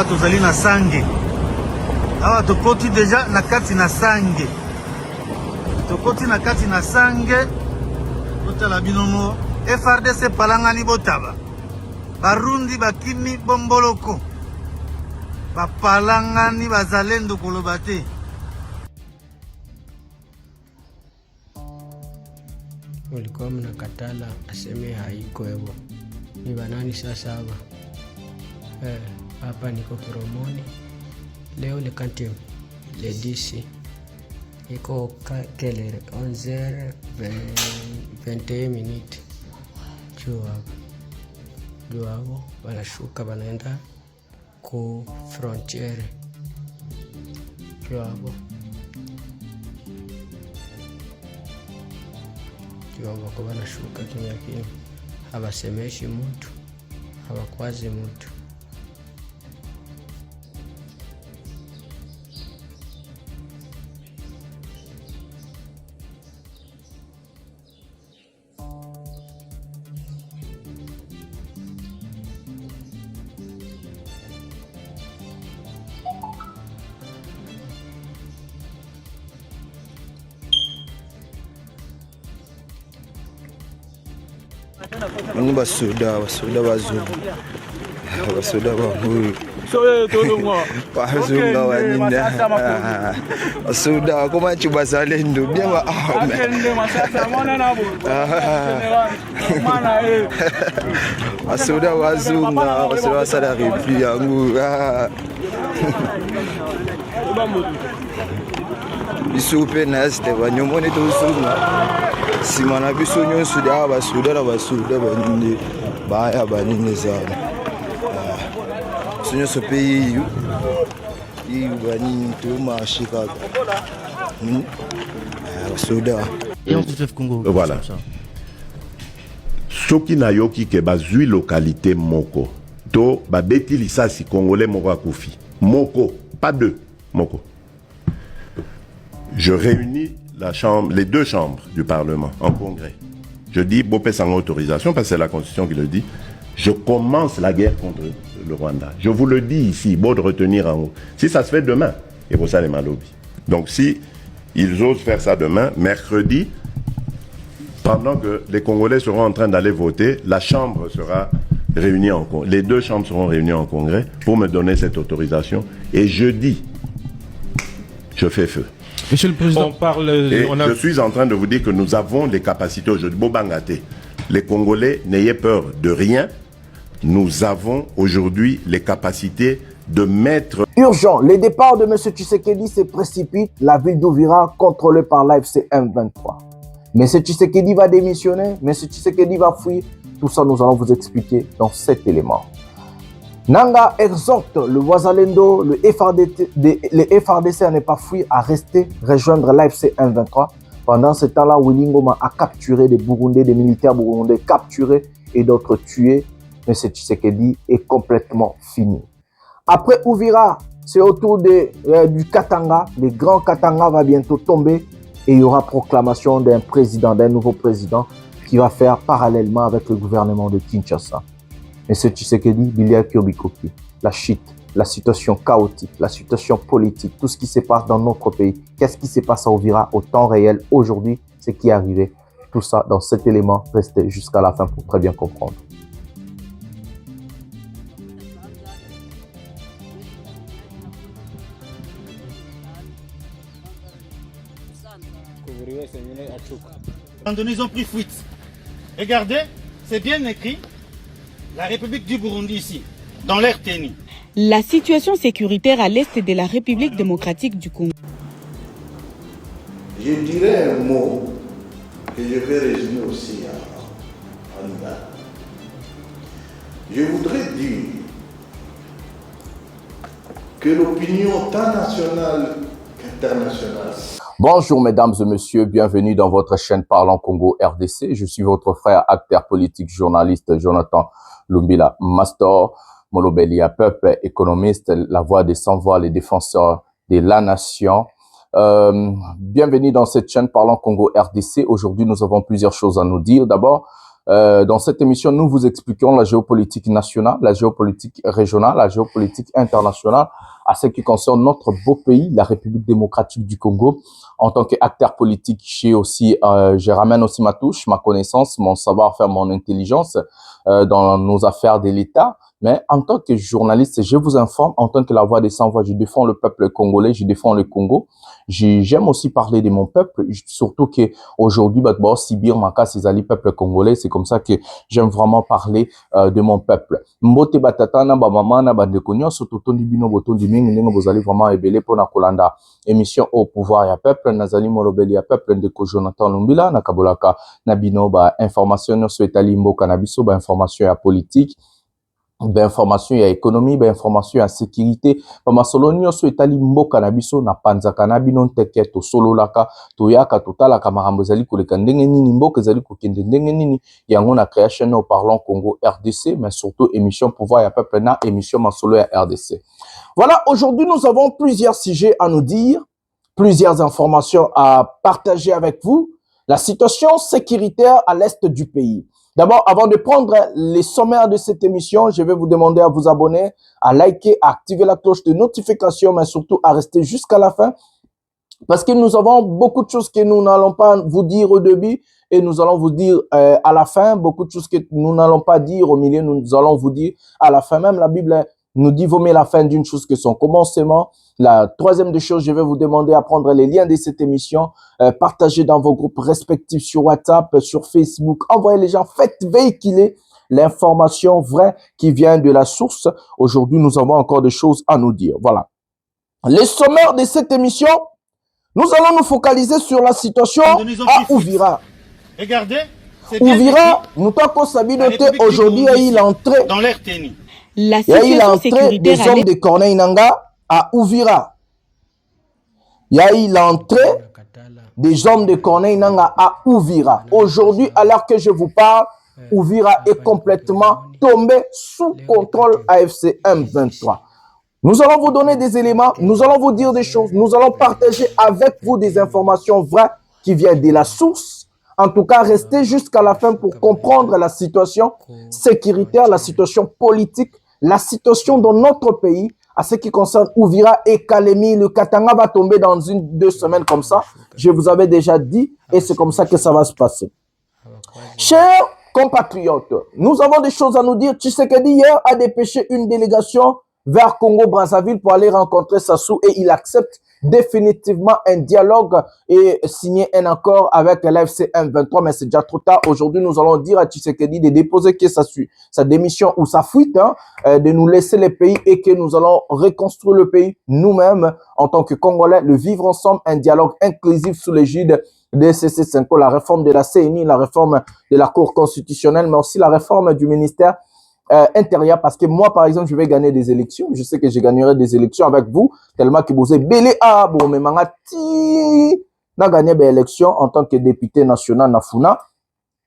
tozali na sange. Awa tokoti deja na kati na sange. Tokoti na kati na sange. Totala binomo FRDC palangani botaba. Barundi bakimi bomboloko. Bapalangani bazalendo koloba te. Walikuwa mnakatala aseme haiko hivyo. Ni banani sasa hapa? Hapa niko Kiromoni. Leo le kantim le DC. Iko kelere 11h21 minutes. Juu hapo wanashuka wanaenda ku frontiere. Juu hapo wako wanashuka kimya kimya, hawasemeshi mtu, hawakwazi mtu. Ni basoda bazungu. Basoda bangu. Bazungu wanina. Basoda koma chibazalendo bien ba. Basoda bazungu, basoda salari puis yangu. Isupe na este banyomone to sunga. Simana biso nyonso dia basuda na basuda baninde baya banine zana. Sonyo so pays yu banine to mashika. Basuda. Et on se Congo. Voilà. Soki na yoki ke bazui localité moko. To ba beti lisasi congolais moko akufi. Moko, pas deux, moko. Je réunis les deux chambres du Parlement en congrès. Je dis, Bopé sans autorisation, parce que c'est la Constitution qui le dit, je commence la guerre contre le Rwanda. Je vous le dis ici, beau de retenir en haut. Si ça se fait demain, et pour ça les malobis. Donc si ils osent faire ça demain, mercredi, pendant que les Congolais seront en train d'aller voter, la Chambre sera réunie en congrès. Les deux chambres seront réunies en congrès pour me donner cette autorisation. Et jeudi, je fais feu. Monsieur le Président, je suis en train de vous dire que nous avons les capacités aujourd'hui. Bobangate, les Congolais, n'ayez peur de rien. Nous avons aujourd'hui les capacités de mettre... Urgent, le départ de M. Tshisekedi se précipite. La ville d'Ouvira contrôlée par l'AFC M23. M. Tshisekedi va démissionner. M. Tshisekedi va fuir. Tout ça, nous allons vous expliquer dans cet élément. Nanga exhorte le Wazalendo, le FRDC à ne pas fuir, à rester, rejoindre l'AFC M23. Pendant ce temps-là, Willingoma a capturé des Burundais, des militaires burundais capturés et d'autres tués. Mais ce Tshisekedi est complètement fini. Après Ouvira, c'est au tour du Katanga. Le grand Katanga va bientôt tomber et il y aura proclamation d'un président, d'un nouveau président qui va faire parallèlement avec le gouvernement de Kinshasa. Mais ce Tshisekedi, Bilia Kyobikoki, la chute, la situation chaotique, la situation politique, tout ce qui se passe dans notre pays, qu'est-ce qui se passe à Ouvira au temps réel aujourd'hui, ce qui est arrivé, tout ça dans cet élément, restez jusqu'à la fin pour très bien comprendre. Ils ont pris fuite. Regardez, c'est bien écrit. La République du Burundi ici, dans l'air TENI. La situation sécuritaire à l'est de la République démocratique du Congo. Je dirais un mot que je vais résumer aussi en Uganda. Je voudrais dire que l'opinion tant nationale qu'internationale. Bonjour mesdames et messieurs, bienvenue dans votre chaîne Parlons Congo RDC. Je suis votre frère, acteur politique, journaliste Jonathan Lumbila Mastor, Molobelia Peuple, économiste, la voix des sans-voix, les défenseurs de la nation. Bienvenue dans cette chaîne Parlons Congo RDC. Aujourd'hui, nous avons plusieurs choses à nous dire. D'abord, Dans cette émission, nous vous expliquons la géopolitique nationale, la géopolitique régionale, la géopolitique internationale à ce qui concerne notre beau pays, la République démocratique du Congo. En tant qu'acteur politique, je ramène aussi ma touche, ma connaissance, mon savoir-faire, mon intelligence dans nos affaires de l'État. Mais en tant que journaliste, je vous informe, en tant que la voix des sans-voix, je défends le peuple congolais, je défends le Congo. J'aime aussi parler de mon peuple, surtout que aujourd'hui, Sibir Maka, c'est peuple congolais, c'est comme ça que j'aime vraiment parler de mon peuple. Mbote batata na ba mama na ba ndeko nyonso totondi bino botondi mingi ndenge bozali vraiment ebele pona kolanda émission au pouvoir ya peuple nazali molobeli ya peuple ndeko Jonathan Lumbila na kabolaka na bino ba information nyonso etali mboka na biso ba information ya politique, information ya économie, information ya sécurité, masolo nyonso etali mboka na biso na panzaka na bino nteke to sololaka toyaka totalaka makambo ezali koleka ndenge nini mboka ezali kokende ndenge nini yango na création au parlons Congo RDC, mais surtout émission pouvoir ya peuple na émission masolo ya RDC. Voilà, aujourd'hui nous avons plusieurs sujets à nous dire, plusieurs informations à partager avec vous. La situation sécuritaire à l'est du pays. D'abord, avant de prendre les sommaires de cette émission, je vais vous demander à vous abonner, à liker, à activer la cloche de notification, mais surtout à rester jusqu'à la fin. Parce que nous avons beaucoup de choses que nous n'allons pas vous dire au début et nous allons vous dire à la fin. Beaucoup de choses que nous n'allons pas dire au milieu, nous allons vous dire à la fin. Même la Bible nous dit vaut mieux la fin d'une chose que son commencement. La troisième des choses, je vais vous demander à prendre les liens de cette émission, partager dans vos groupes respectifs sur WhatsApp, sur Facebook, envoyez les gens, faites véhiculer l'information vraie qui vient de la source. Aujourd'hui, nous avons encore des choses à nous dire. Voilà. Les sommaires de cette émission, nous allons nous focaliser sur la situation à Ouvira. Regardez, Ouvira, nous t'avons sabinoté aujourd'hui, il est entré dans l'air tennis. La il y a eu situation l'entrée sécuritaire des hommes de Corneille Nanga à Ouvira. Il y a eu l'entrée des hommes de Corneille Nanga à Ouvira. Aujourd'hui, à l'heure que je vous parle, Ouvira est complètement tombé sous contrôle AFC M23. Nous allons vous donner des éléments, nous allons vous dire des choses, nous allons partager avec vous des informations vraies qui viennent de la source. En tout cas, restez jusqu'à la fin pour comprendre la situation sécuritaire, la situation politique, la situation dans notre pays, à ce qui concerne Ouvira et Kalemi. Le Katanga va tomber dans 2 semaines comme ça. Je vous avais déjà dit et c'est comme ça que ça va se passer. Chers compatriotes, nous avons des choses à nous dire. Tshisekedi hier a dépêché une délégation vers Congo-Brazzaville pour aller rencontrer Sassou et il accepte définitivement un dialogue et signer un accord avec l'AFC M23, mais c'est déjà trop tard. Aujourd'hui, nous allons dire à Tshisekedi de déposer que sa démission ou sa fuite, de nous laisser le pays et que nous allons reconstruire le pays nous-mêmes en tant que Congolais, le vivre ensemble, un dialogue inclusif sous l'égide de CC5, la réforme de la CNI, la réforme de la Cour constitutionnelle, mais aussi la réforme du ministère intérieur, parce que moi, par exemple, je vais gagner des élections. Je sais que je gagnerai des élections avec vous, tellement que vous êtes belé à bon, mais mangati n'a gagné des élections en tant que député national Nafuna.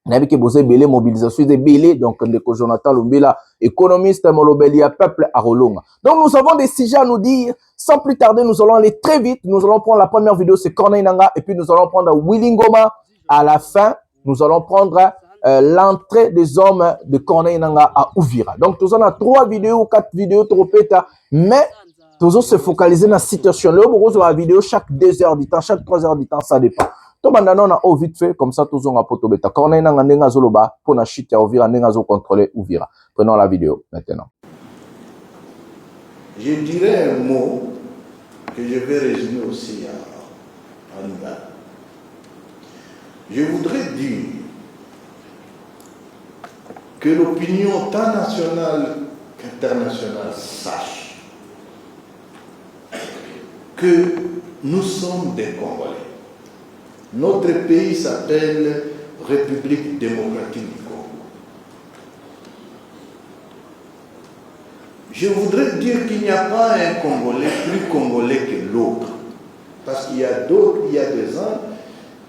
N'a que vous êtes belé mobilisation des belé, donc le Jonathan Lumbila, économiste, molobeli à peuple à Rolonga. Donc nous avons des sujets à nous dire. Sans plus tarder, nous allons aller très vite. Nous allons prendre la première vidéo, c'est Corneille Nanga, et puis nous allons prendre Willy Ngoma. À la fin, nous allons prendre l'entrée des hommes de Corneille Nanga à Ouvira. Donc, nous avons 3 vidéos ou 4 vidéos, mais nous allons se focaliser dans la situation. Là, nous avons la vidéo chaque 2 heures du temps, chaque 3 heures du temps, ça dépend. Tout le monde a vite fait, comme ça, nous avons poto beta. Corneille Nanga nenga zoloba, pour na chute à Ouvira, nenga zo contrôler Ouvira. Prenons la vidéo maintenant. Je dirais un mot que je vais résumer aussi en Ouganda. Je voudrais dire que l'opinion tant nationale qu'internationale sache que nous sommes des Congolais. Notre pays s'appelle République démocratique du Congo. Je voudrais dire qu'il n'y a pas un Congolais plus Congolais que l'autre. Parce qu'il y a d'autres, il y a des uns,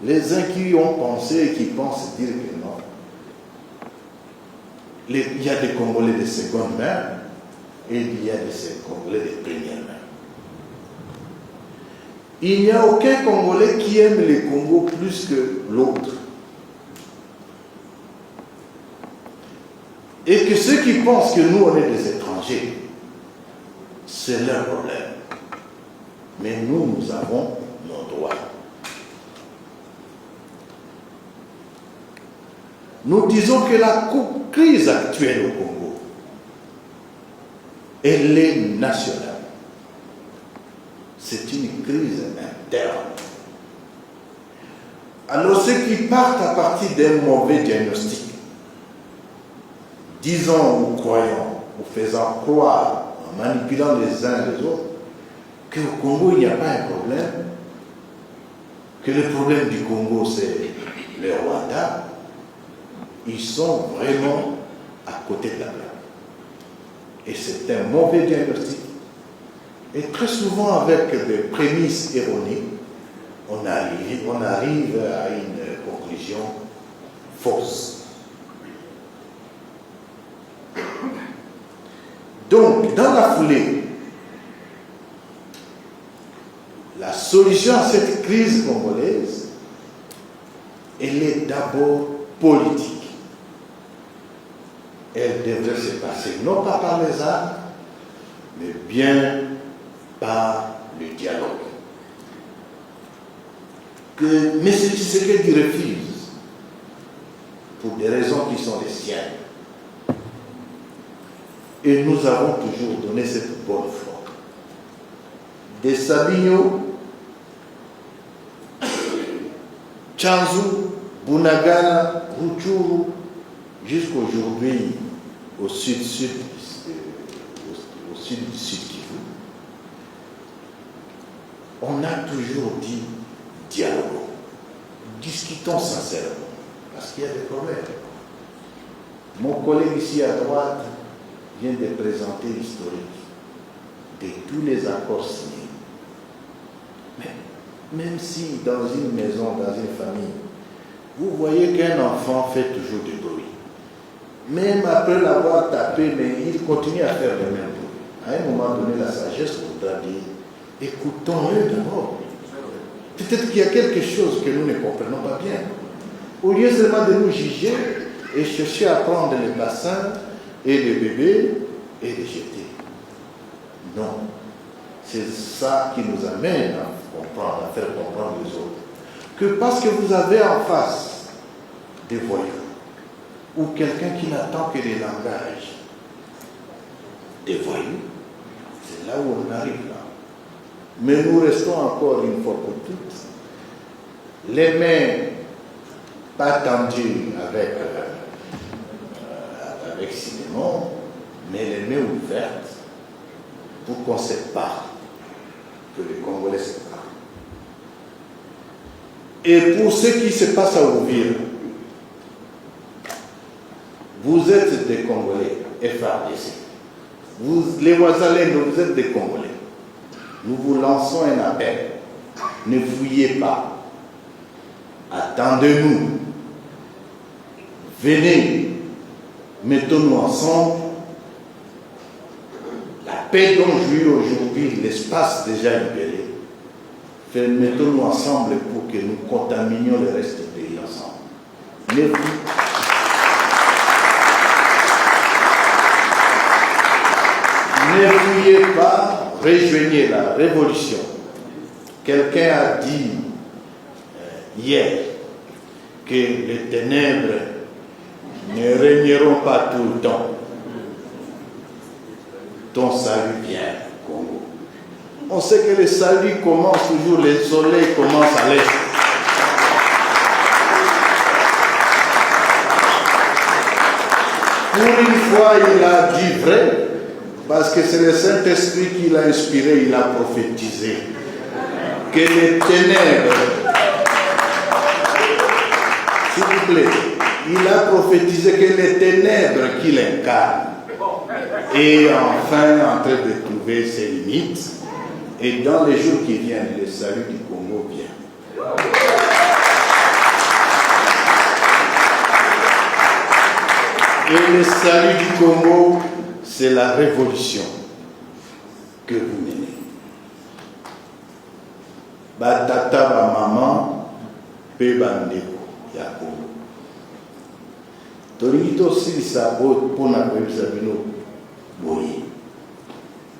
les uns qui ont pensé et qui pensent dire que non. Il y a des Congolais de seconde main et il y a des Congolais de première main. Il n'y a aucun Congolais qui aime le Congo plus que l'autre. Et que ceux qui pensent que nous, on est des étrangers, c'est leur problème. Mais nous, nous avons nos droits. Nous disons que la crise actuelle au Congo, elle est nationale. C'est une crise interne. Alors ceux qui partent à partir d'un mauvais diagnostic, disant ou croyant, ou faisant croire, en manipulant les uns les autres, qu'au Congo il n'y a pas un problème, que le problème du Congo c'est le Rwanda, ils sont vraiment à côté de la plaque. Et c'est un mauvais diagnostic. Et très souvent, avec des prémices erronées, on arrive à une conclusion fausse. Donc, dans la foulée, la solution à cette crise congolaise, elle est d'abord politique. Elle devrait se passer non pas par les armes, mais bien par le dialogue. Que M. Tshisekedi refuse, pour des raisons qui sont les siennes. Et nous avons toujours donné cette bonne foi. Des Sabinho, Tchanzu, Bunagana, Rutshuru, jusqu'aujourd'hui au sud du Sud Kivu, on a toujours dit dialoguons, discutons sincèrement, parce qu'il y a des problèmes. Mon collègue ici à droite vient de présenter l'historique de tous les accords signés. Mais même si dans une maison, dans une famille, vous voyez qu'un enfant fait toujours du bruit, même après l'avoir tapé, mais il continue à faire le même bruit. À un moment donné, la sagesse voudra dire, écoutons-le d'abord. Peut-être qu'il y a quelque chose que nous ne comprenons pas bien. Au lieu seulement de nous juger et chercher à prendre les bassins et les bébés et les jeter. Non. C'est ça qui nous amène à comprendre, à faire comprendre les autres. Que parce que vous avez en face des voyous, ou quelqu'un qui n'attend que les langages des voyous, c'est là où on arrive là. Mais nous restons encore une fois pour toutes, les mains pas tendues avec cinéma, mais les mains ouvertes pour qu'on se parle, que les Congolais se parlent. Et pour ce qui se passe à Uvira, vous êtes des Congolais, FARDC. Vous, les Ouazalais, vous êtes des Congolais. Nous vous lançons un appel. Ne fouillez pas. Attendez-nous. Venez. Mettons-nous ensemble. La paix dont jouit aujourd'hui l'espace déjà libéré. Mettons-nous ensemble pour que nous contaminions le reste du pays ensemble. Ne fouillez pas, rejoignez la révolution. Quelqu'un a dit hier que les ténèbres ne régneront pas tout le temps. Ton salut vient, Congo. On sait que le salut commence toujours, le soleil commence à l'est. Pour une fois, il a dit vrai, parce que c'est le Saint-Esprit qui l'a inspiré, il a prophétisé que les ténèbres, s'il vous plaît, il a prophétisé que les ténèbres qu'il incarne est enfin en train de trouver ses limites, et dans les jours qui viennent, le salut du Congo vient. Et le salut du Congo, c'est la révolution que vous menez. Batata ba maman, pe bandeko ya Congo. tolingi tosilisa mpona koyebisa bino boye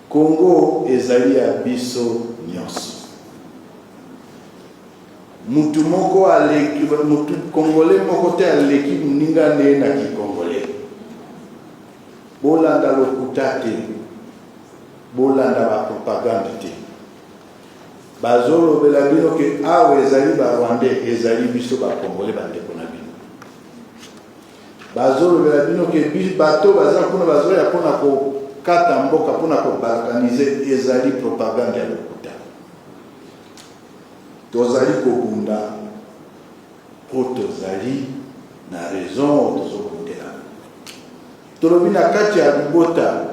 Congo ezali ya biso nyonso. Mutu moko aleki, mutu congolais moko te aleki muninga nde na kikongolais. Bolanda lokuta te, bolanda ba propagande te. Bazolobela bino ke awa ezali ba Rwandais, ezali biso ba congolais bandeko na bino. Bazolobela bino ke bato baza kuna bazoya mpona kokata mboka mpona kobalkanize, ezali propagande ya lokuta. Tozali kobunda po tozali na raison tozokundela. Tolobi na kati ya libota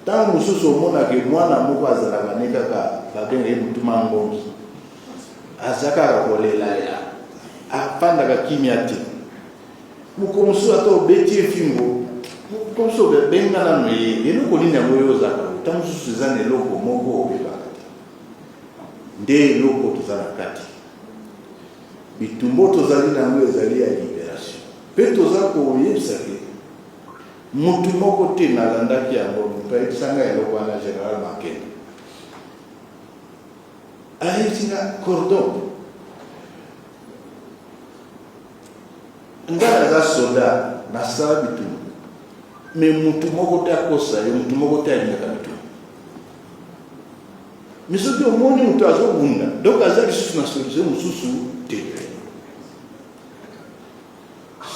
tangu mosusu omonake mwana moko azalaka ne kaka babenge mutuma ngongi azaka kolela ya afandaka kimia te muko mosusu ata obeti efingo muko mosusu bebenga nano eloko nini yango oyo ozaka tangu mosusu eza na eloko moko obebaka te nde eloko toza na kati bitumbo tozali nango ezali ya liberation mpe toza koyebisa ke mutu moko te nalandaki yango mpayebisanga eloko wana général Makenda ayebisinga cordon nga aza soda nasala bitumbu me mutu moko te akosa yo mutu moko te alingaka bitumbu me soki omoni mutu azobunda donc aza lisusu na solution mosusu te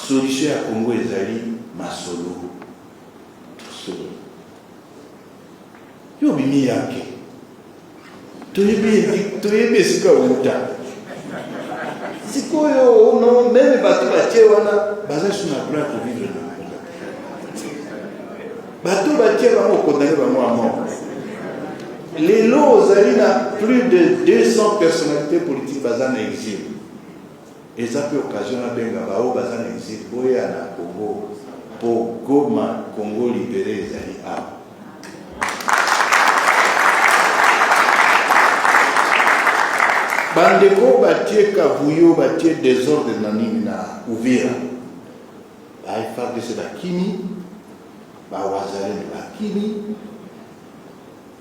solution ya Congo ezali masolo yo bimi yake toyebi esika wuta sikoyo no meme bato batie wana baza sur na droit de vivre na bato batie bango condamné bango à mort. Lelo ozali na plus de 200 personnalités politiques baza na exil eza pe occasion na benga bao baza na exil boya na Congo pour Goma Congo libéré ezali awa. Bandeko batie kavuyo batie désordre na nini na Uvira ba FARDC bakimi ba wazalendo bakimi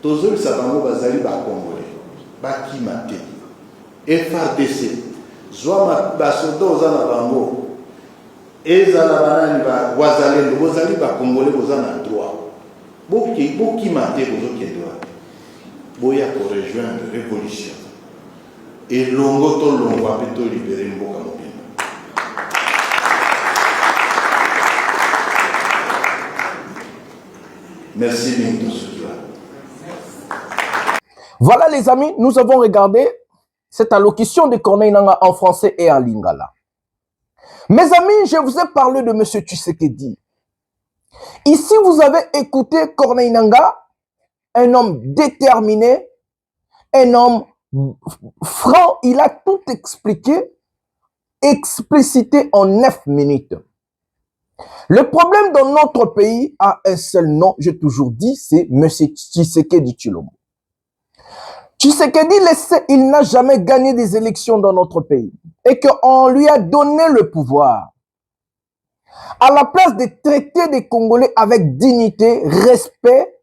tozolisa bango bazali ba congolais bakima te FARDC zwa basoda oza na bango ezala banani ba wazalendo bozali ba congolais boza na droit bokima te bozokende wapi boya ko rejoindre révolution et longo to longo ape to libérer mboka mobimba. Merci Bintou Soutoua. Voilà les amis, nous avons regardé cette allocution de Corneille Nangaa en français et en lingala. Mes amis, je vous ai parlé de M. Tshisekedi. Ici, vous avez écouté Corneille Nangaa, un homme déterminé, un homme franc, il a tout expliqué, explicité en 9 minutes. Le problème dans notre pays a un seul nom, j'ai toujours dit, c'est M. Tshisekedi Tshilombo. Tshisekedi, il n'a jamais gagné des élections dans notre pays et qu'on lui a donné le pouvoir. À la place de traiter des Congolais avec dignité, respect,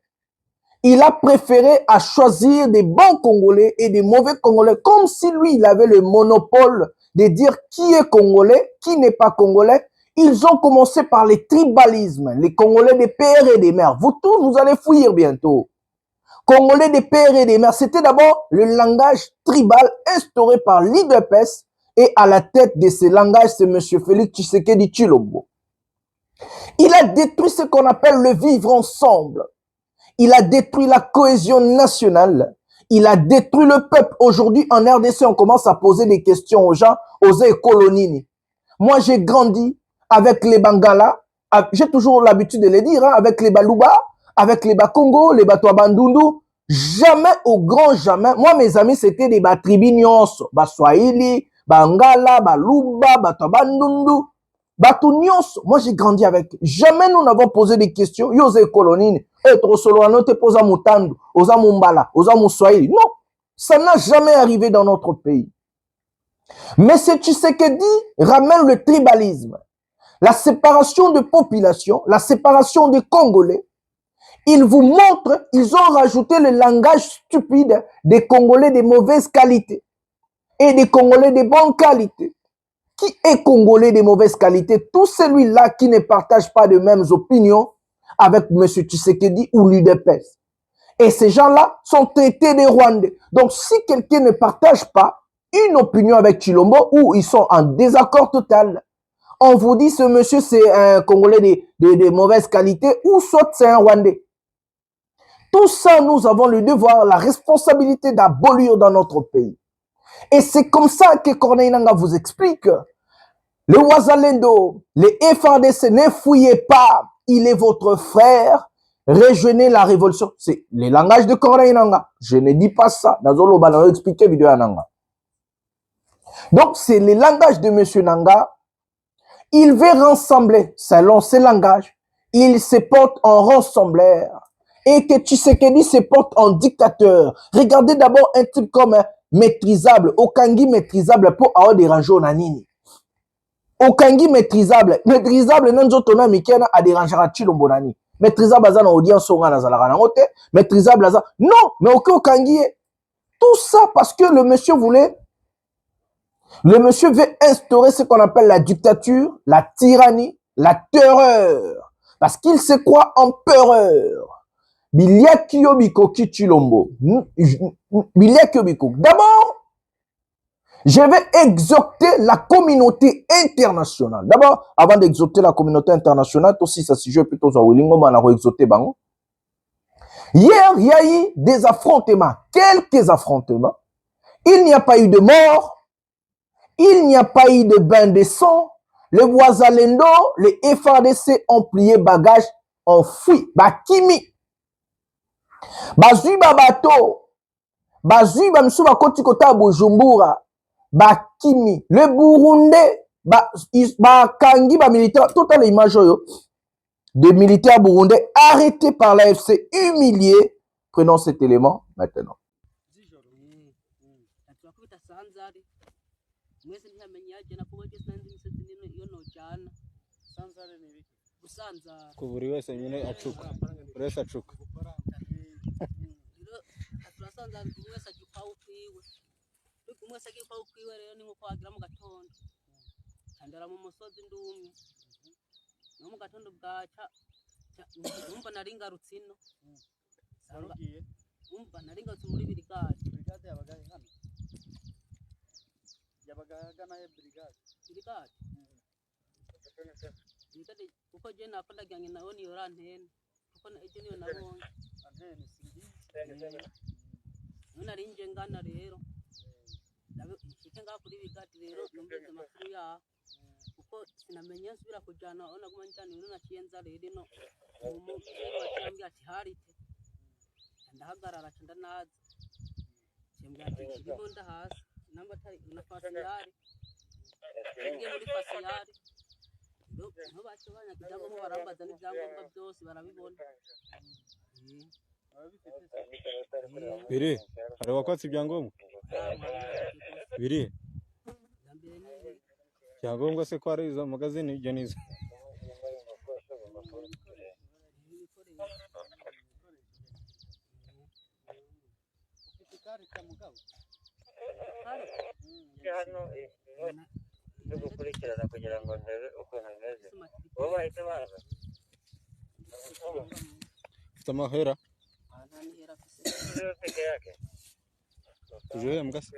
il a préféré à choisir des bons Congolais et des mauvais Congolais, comme si lui, il avait le monopole de dire qui est Congolais, qui n'est pas Congolais. Ils ont commencé par les tribalismes, les Congolais des pères et des mères. Vous tous, vous allez fuir bientôt. Congolais des pères et des mères, c'était d'abord le langage tribal instauré par l'IDPS et à la tête de ce langage, c'est M. Félix Tshisekedi Tshilombo. Il a détruit ce qu'on appelle le vivre ensemble. Il a détruit la cohésion nationale. Il a détruit le peuple. Aujourd'hui, en RDC, on commence à poser des questions aux gens, aux écolonini. Moi, j'ai grandi avec les Bangala. J'ai toujours l'habitude de les dire, hein, avec les Baluba, avec les Bakongo, les Batouabandundu. Jamais, au grand jamais. Moi, mes amis, c'était des Batribinyons, Baswahili, Bangala, Baluba, Batouabandundu. Batunios, moi j'ai grandi avec. Jamais nous n'avons posé des questions. Yose colonine, être solo anote posa mutandu, osa mumbala, osa muswahili. Non, ça n'a jamais arrivé dans notre pays. Mais ce Tshisekedi ramène le tribalisme. la séparation de population, la séparation des Congolais. Ils vous montrent, ils ont rajouté le langage stupide des Congolais de mauvaise qualité et des Congolais de bonne qualité. Qui est Congolais de mauvaise qualité? Tout celui-là qui ne partage pas de mêmes opinions avec M. Tshisekedi ou l'UDPS. Et ces gens-là sont traités des Rwandais. Donc, si quelqu'un ne partage pas une opinion avec Chilombo ou ils sont en désaccord total, on vous dit ce monsieur c'est un Congolais de mauvaise qualité ou soit c'est un Rwandais. Tout ça, nous avons le devoir, la responsabilité d'abolir dans notre pays. Et c'est comme ça que Corneille Nangaa vous explique. Le Wazalendo, les FARDC, ne fouillez pas, il est votre frère. Rejoignez la révolution. C'est le langage de Corneille Nangaa. Je ne dis pas ça. Nazolo Banano expliqué vidéo à Nangaa. Donc, c'est le langage de M. Nangaa. Il veut rassembler, selon ce langage, il se porte en rassembleur. Et que Tshisekedi se porte en dictateur. Regardez d'abord un type comme maîtrisable, Okangi maîtrisable pour avoir des rangeaux nanini. Okangi maîtrisable, nanzotona mikena a déranger à Chilombo nani. Maîtrisable azana audience songa na zalaka na ngote, maîtrisable azana. Non, mais Okangi tout ça parce que le monsieur veut instaurer ce qu'on appelle la dictature, la tyrannie, la terreur. Parce qu'il se croit empereur. D'abord, je vais exhorter la communauté internationale. D'abord, avant d'exhorter la communauté internationale, aussi ça sujet plutôt exhorter bango. Hier, il y a eu des affrontements, quelques affrontements. Il n'y a pas eu de mort, il n'y a pas eu de bain de sang. Les Wazalendo, les FARDC ont plié bagage, ont fui. Bakimi. Bazui babato. Bazui bamsou bakoti kota Bujumbura. Bakimi. Le Burundais. Bakangi ba militaire. Total l'image de militaires burundais arrêtés par l'AFC, humiliés. Prenons cet élément maintenant. Buri wese nyine acuka buri wese acuka turasanza buri wese agipaho ukwiwe buri wese agipaho ukwiwe rero ni nko wagira mu gatondo andara mu musozi ndumwe no mu gatondo bwaca umva naringarutse ino sarugiye umva naringarutse muri brigade yabaga gana ya brigade uko je nakondagange nawe ni orantene uko ejo niyo nabonye antene singize none arinje ngana rero nabe ishike nga kuri bigati rero numvise amakuru ya uko sinamenye nsubira kujana ona guma njana none naciyenza rero no umuntu wacambye ati harite ndahagarara cyanda nazi cyembwa ati kirimo ndahasi namba tari nafasi yari ngiye muri fasi yari no bacobanya kujango mo barambaza n'ibyangombwa byose barabibona biri hari wakwatse ibyangombwa biri ibyangombwa se ko ari izo magazine ibyo nizo no gukurikirana kugira ngo ndebe uko bimeze bo bahise baza ufite amahera peke yake tujue mgasi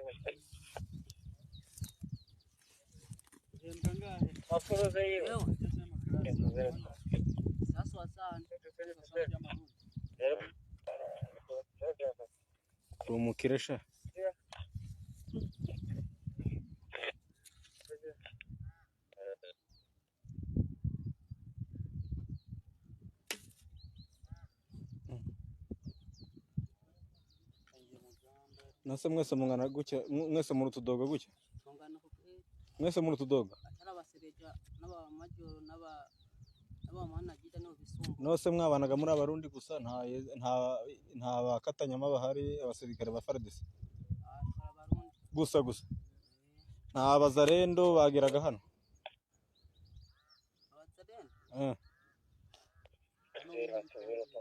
mafuzo hiyo sasa wasana umukiresha nase mwese mungana gutya mwese muri tudoga gutya mwese muri tudoga atarabasereja n'abamajoro n'abamanagira no bisumbu nose mwabanaga muri abarundi gusa nta bakatanyama bahari abasirikare ba FARDC gusa nta bazarendo bageraga hano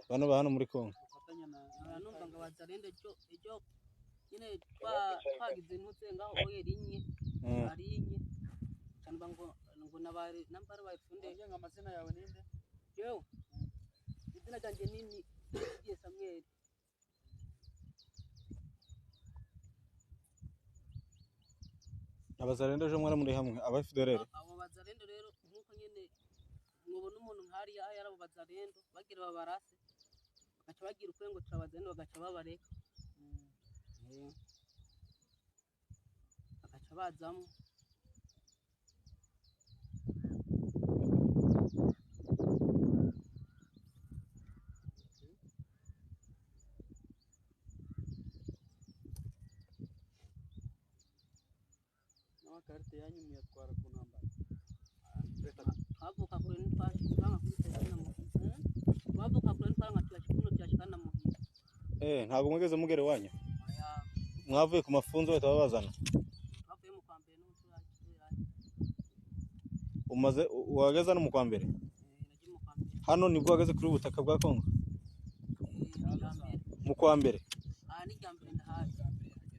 bano ba hano muri Kongo numva ngo bazarende ejo nyine twagize ntutse ngaho oye rinye arinye cyangwa ngo nabare nambara bayifunde ngenga amazina yawe ninde yo izina cyanjye nini igiye Samuel abazarendo ejo mwara muri hamwe abafidorere abo bazarendo rero nkuko nyine mubona umuntu nkariya yarabo bazarendo bagira babarase bagaca bagira ukwengo turabazarendo bagaca babareka bagaca bazamo karite yanyu muyatwara ku ntambara bavuka kure ntitwashikana kuri telefone mu bavuka kure ntitwanga tuyashikana mu ntabwo mwigeze mugere wanyu mwavuye ku mafunzo bahita babazana bavuye mu kwa mbere umaze wageze no mu kwa mbere hano nibwo wageze kuri ubutaka bwa Kongo mu kwa mbere ni ryambere ndahaje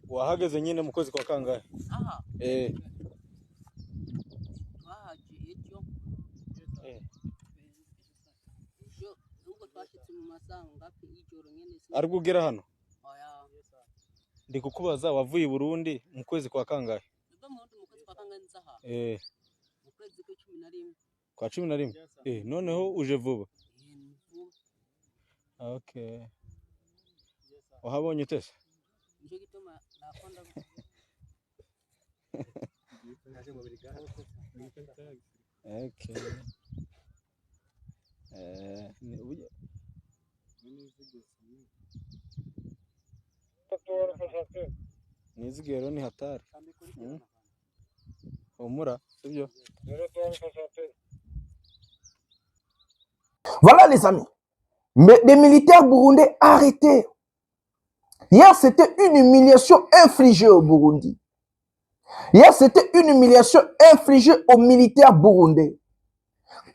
wahageze nyine mu kwezi kwa kangahe aha ariko ugera hano ndi kukubaza wavuye i Burundi mu kwezi kwa kangahe kwa 11 noneho uje vuba okay wahabonye utese nicyo gituma nakonda okay nizigero ni hatari omura sibyo. Voilà les amis, des militaires burundais arrêtés. Hier c'était une humiliation infligée au Burundi. Hier c'était une humiliation infligée aux militaires burundais.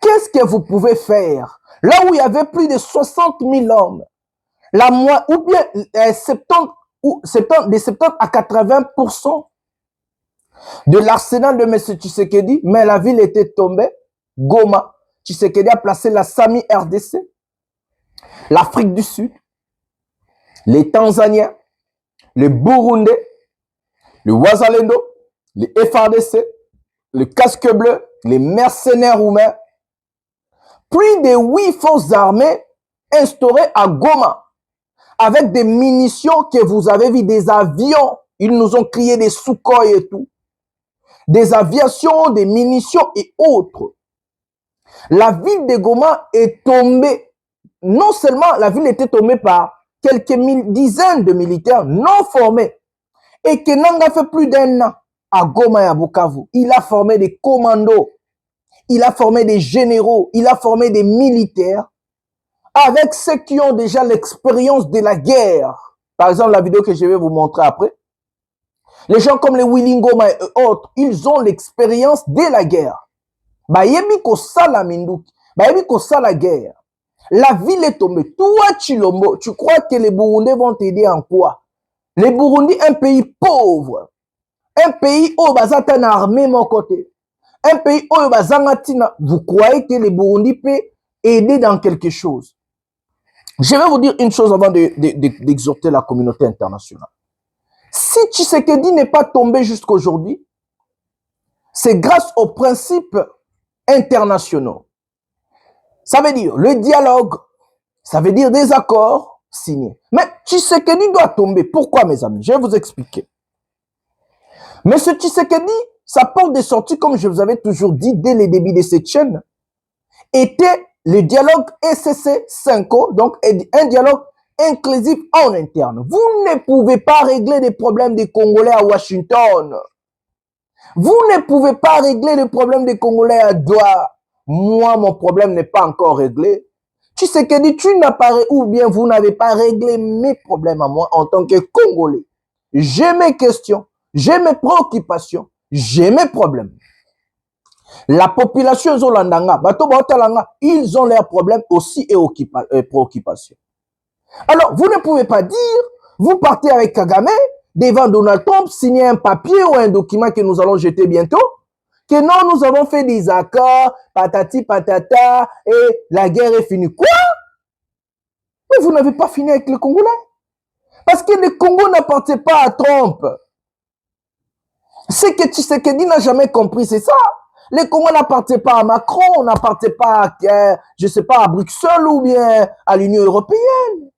Qu'est-ce que vous pouvez faire là où il y avait plus de 60 000 hommes, ou bien 70 à 80% de l'arsenal de M. Tshisekedi, mais la ville était tombée, Goma. Tshisekedi a placé la SAMI RDC, l'Afrique du Sud, les Tanzaniens, les Burundais, le Wazalendo, les FARDC, le casque bleu, les mercenaires roumains. Plus de 8 forces armées instaurées à Goma, avec des munitions que vous avez vu, des avions. Ils nous ont crié des Sukhoi et tout. Des aviations, des munitions et autres. La ville de Goma est tombée. Non seulement la ville était tombée par quelques dizaines de militaires non formés. Et Kenanga a fait plus d'un an à Goma et à Bukavu. Il a formé des commandos. Il a formé des généraux. Il a formé des militaires. Avec ceux qui ont déjà l'expérience de la guerre. Par exemple, la vidéo que je vais vous montrer après. Les gens comme les Willy Ngoma et autres, ils ont l'expérience de la guerre. Bayebi ko sala minduki. Bayebi ko sala guerre. La ville est tombée. Toi, Chilombo, tu crois que les Burundais vont t'aider en quoi? Les Burundis, un pays pauvre. Un pays où bazata na armée mon côté. Un pays où bazangatina. Vous croyez que les Burundis peuvent aider dans quelque chose? Je vais vous dire une chose avant d'exhorter la communauté internationale. Si Tshisekedi n'est pas tombé jusqu'aujourd'hui, c'est grâce aux principes internationaux. Ça veut dire le dialogue, ça veut dire des accords signés. Mais Tshisekedi doit tomber. Pourquoi, mes amis? Je vais vous expliquer. Mais ce Tshisekedi, sa porte de sortie, comme je vous avais toujours dit dès le début de cette chaîne, était le dialogue SCC-5, donc un dialogue inclusif en interne. Vous ne pouvez pas régler les problèmes des Congolais à Washington. Vous ne pouvez pas régler les problèmes des Congolais à Doha. Moi, mon problème n'est pas encore réglé. Tshisekedi, tu n'as pas, ou bien vous n'avez pas réglé mes problèmes à moi en tant que Congolais. J'ai mes questions, j'ai mes préoccupations, j'ai mes problèmes. La population zolandanga, ils ont leurs problèmes aussi et préoccupations. Alors, vous ne pouvez pas dire, vous partez avec Kagame devant Donald Trump, signer un papier ou un document que nous allons jeter bientôt, que non, nous avons fait des accords, patati patata, et la guerre est finie. Quoi? Mais vous n'avez pas fini avec les Congolais. Parce que le Congo n'appartient pas à Trump. Ce que Tshisekedi n'a jamais compris, c'est ça. Le Congo n'appartient pas à Macron, n'appartient pas à, je sais pas, à Bruxelles ou bien à l'Union européenne.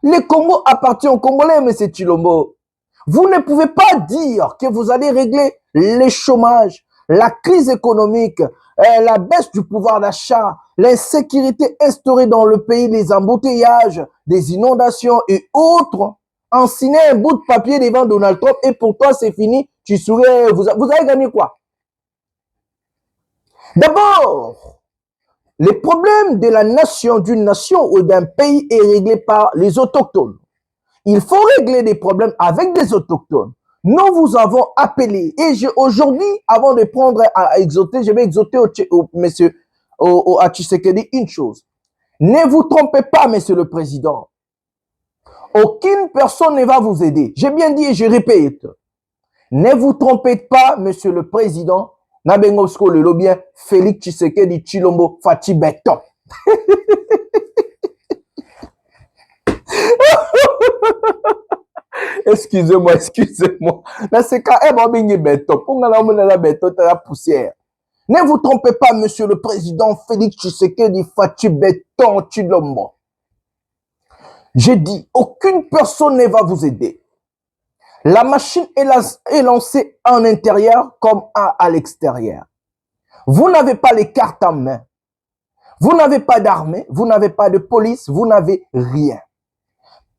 Le Congo appartient aux Congolais, M. Tshilombo. Vous ne pouvez pas dire que vous allez régler les chômages, la crise économique, la baisse du pouvoir d'achat, l'insécurité instaurée dans le pays, les embouteillages, des inondations et autres, en signant un bout de papier devant Donald Trump et pour toi c'est fini, tu souris, vous avez gagné quoi? D'abord, les problèmes de la nation, d'une nation ou d'un pays est réglé par les autochtones. Il faut régler des problèmes avec des autochtones. Nous vous avons appelé et aujourd'hui, avant de prendre à exhorter, je vais exhorter à Tshisekedi une chose. Ne vous trompez pas, monsieur le président. Aucune personne ne va vous aider. J'ai bien dit et je répète. Ne vous trompez pas, monsieur le président. Nabengosko le lobien Félix Tshisekedi Tshilombo Fati Beton. Excusez-moi. Là, c'est quand même béton. Pour la béton, la poussière. Ne vous trompez pas, monsieur le président Félix Tshisekedi Fati Beton Tshilombo. J'ai dit, aucune personne ne va vous aider. La machine est lancée en intérieur comme à l'extérieur. Vous n'avez pas les cartes en main. Vous n'avez pas d'armée, vous n'avez pas de police, vous n'avez rien.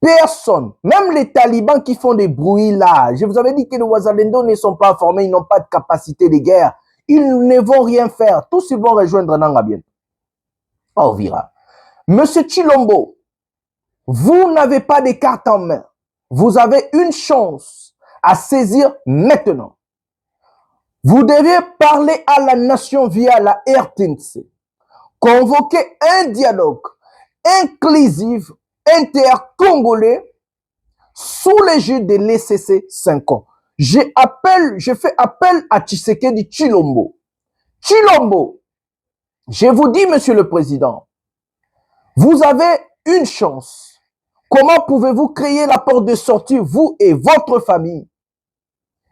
Personne, même les talibans qui font des bruits là, je vous avais dit que les Ouazalendo ne sont pas formés, ils n'ont pas de capacité de guerre. Ils ne vont rien faire. Tous ils vont rejoindre Nangabien. On verra. Monsieur Tshilombo, vous n'avez pas de cartes en main. Vous avez une chance à saisir maintenant. Vous devez parler à la nation via la RTNC. Convoquer un dialogue inclusif inter-congolais sous l'égide de l'ECC 5 ans. Je fais appel à Tshisekedi Tshilombo. Tshilombo, je vous dis, monsieur le président, vous avez une chance. Comment pouvez-vous créer la porte de sortie, vous et votre famille,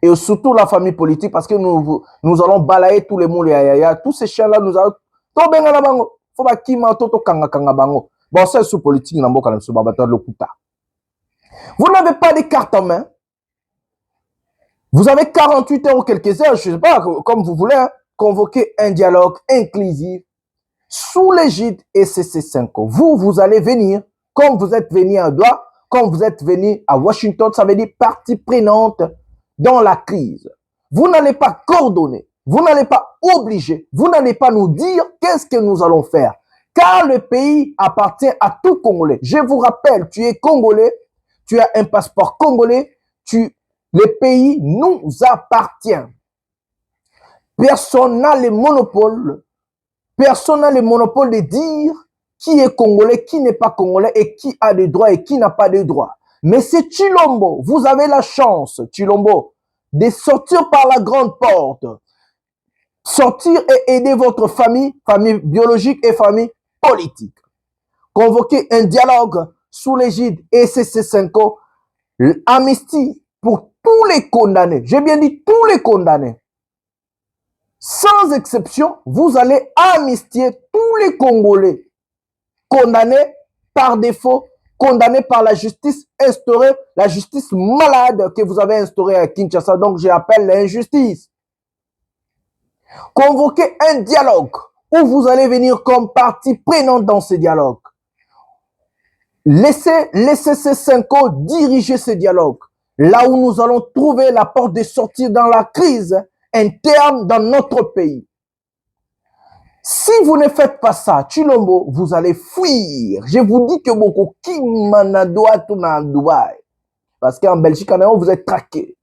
et surtout la famille politique, parce que nous allons balayer tous les moules, tous ces chiens-là, nous allons... Bon, c'est sous politique, vous n'avez pas de carte en main. Vous avez 48 heures ou quelques heures, je ne sais pas, comme vous voulez, hein, convoquer un dialogue inclusif sous l'égide ECC5. Vous allez venir, comme vous êtes venu à Douala, comme vous êtes venu à Washington, ça veut dire partie prenante dans la crise. Vous n'allez pas coordonner, vous n'allez pas obliger, vous n'allez pas nous dire qu'est-ce que nous allons faire. Car le pays appartient à tout Congolais. Je vous rappelle, tu es Congolais, tu as un passeport congolais, le pays nous appartient. Personne n'a le monopole de dire qui est Congolais, qui n'est pas Congolais et qui a des droits et qui n'a pas de droits. Mais c'est Tshilombo, vous avez la chance, Tshilombo, de sortir par la grande porte. Sortir et aider votre famille biologique et famille politique. Convoquer un dialogue sous l'égide ECC5, amnistie pour tous les condamnés. J'ai bien dit tous les condamnés. Sans exception, vous allez amnistier tous les Congolais condamnés par défaut, condamnés par la justice instaurée, la justice malade que vous avez instaurée à Kinshasa. Donc, j'appelle l'injustice. Convoquer un dialogue où vous allez venir comme partie prenante dans ce dialogue. Laissez ces 5 ans diriger ce dialogue. Là où nous allons trouver la porte de sortie dans la crise interne dans notre pays. Si vous ne faites pas ça, Tshilombo, vous allez fuir. Je vous dis que beaucoup qui manadoa tout dans Dubaï. Parce qu'en Belgique, vous êtes traqué.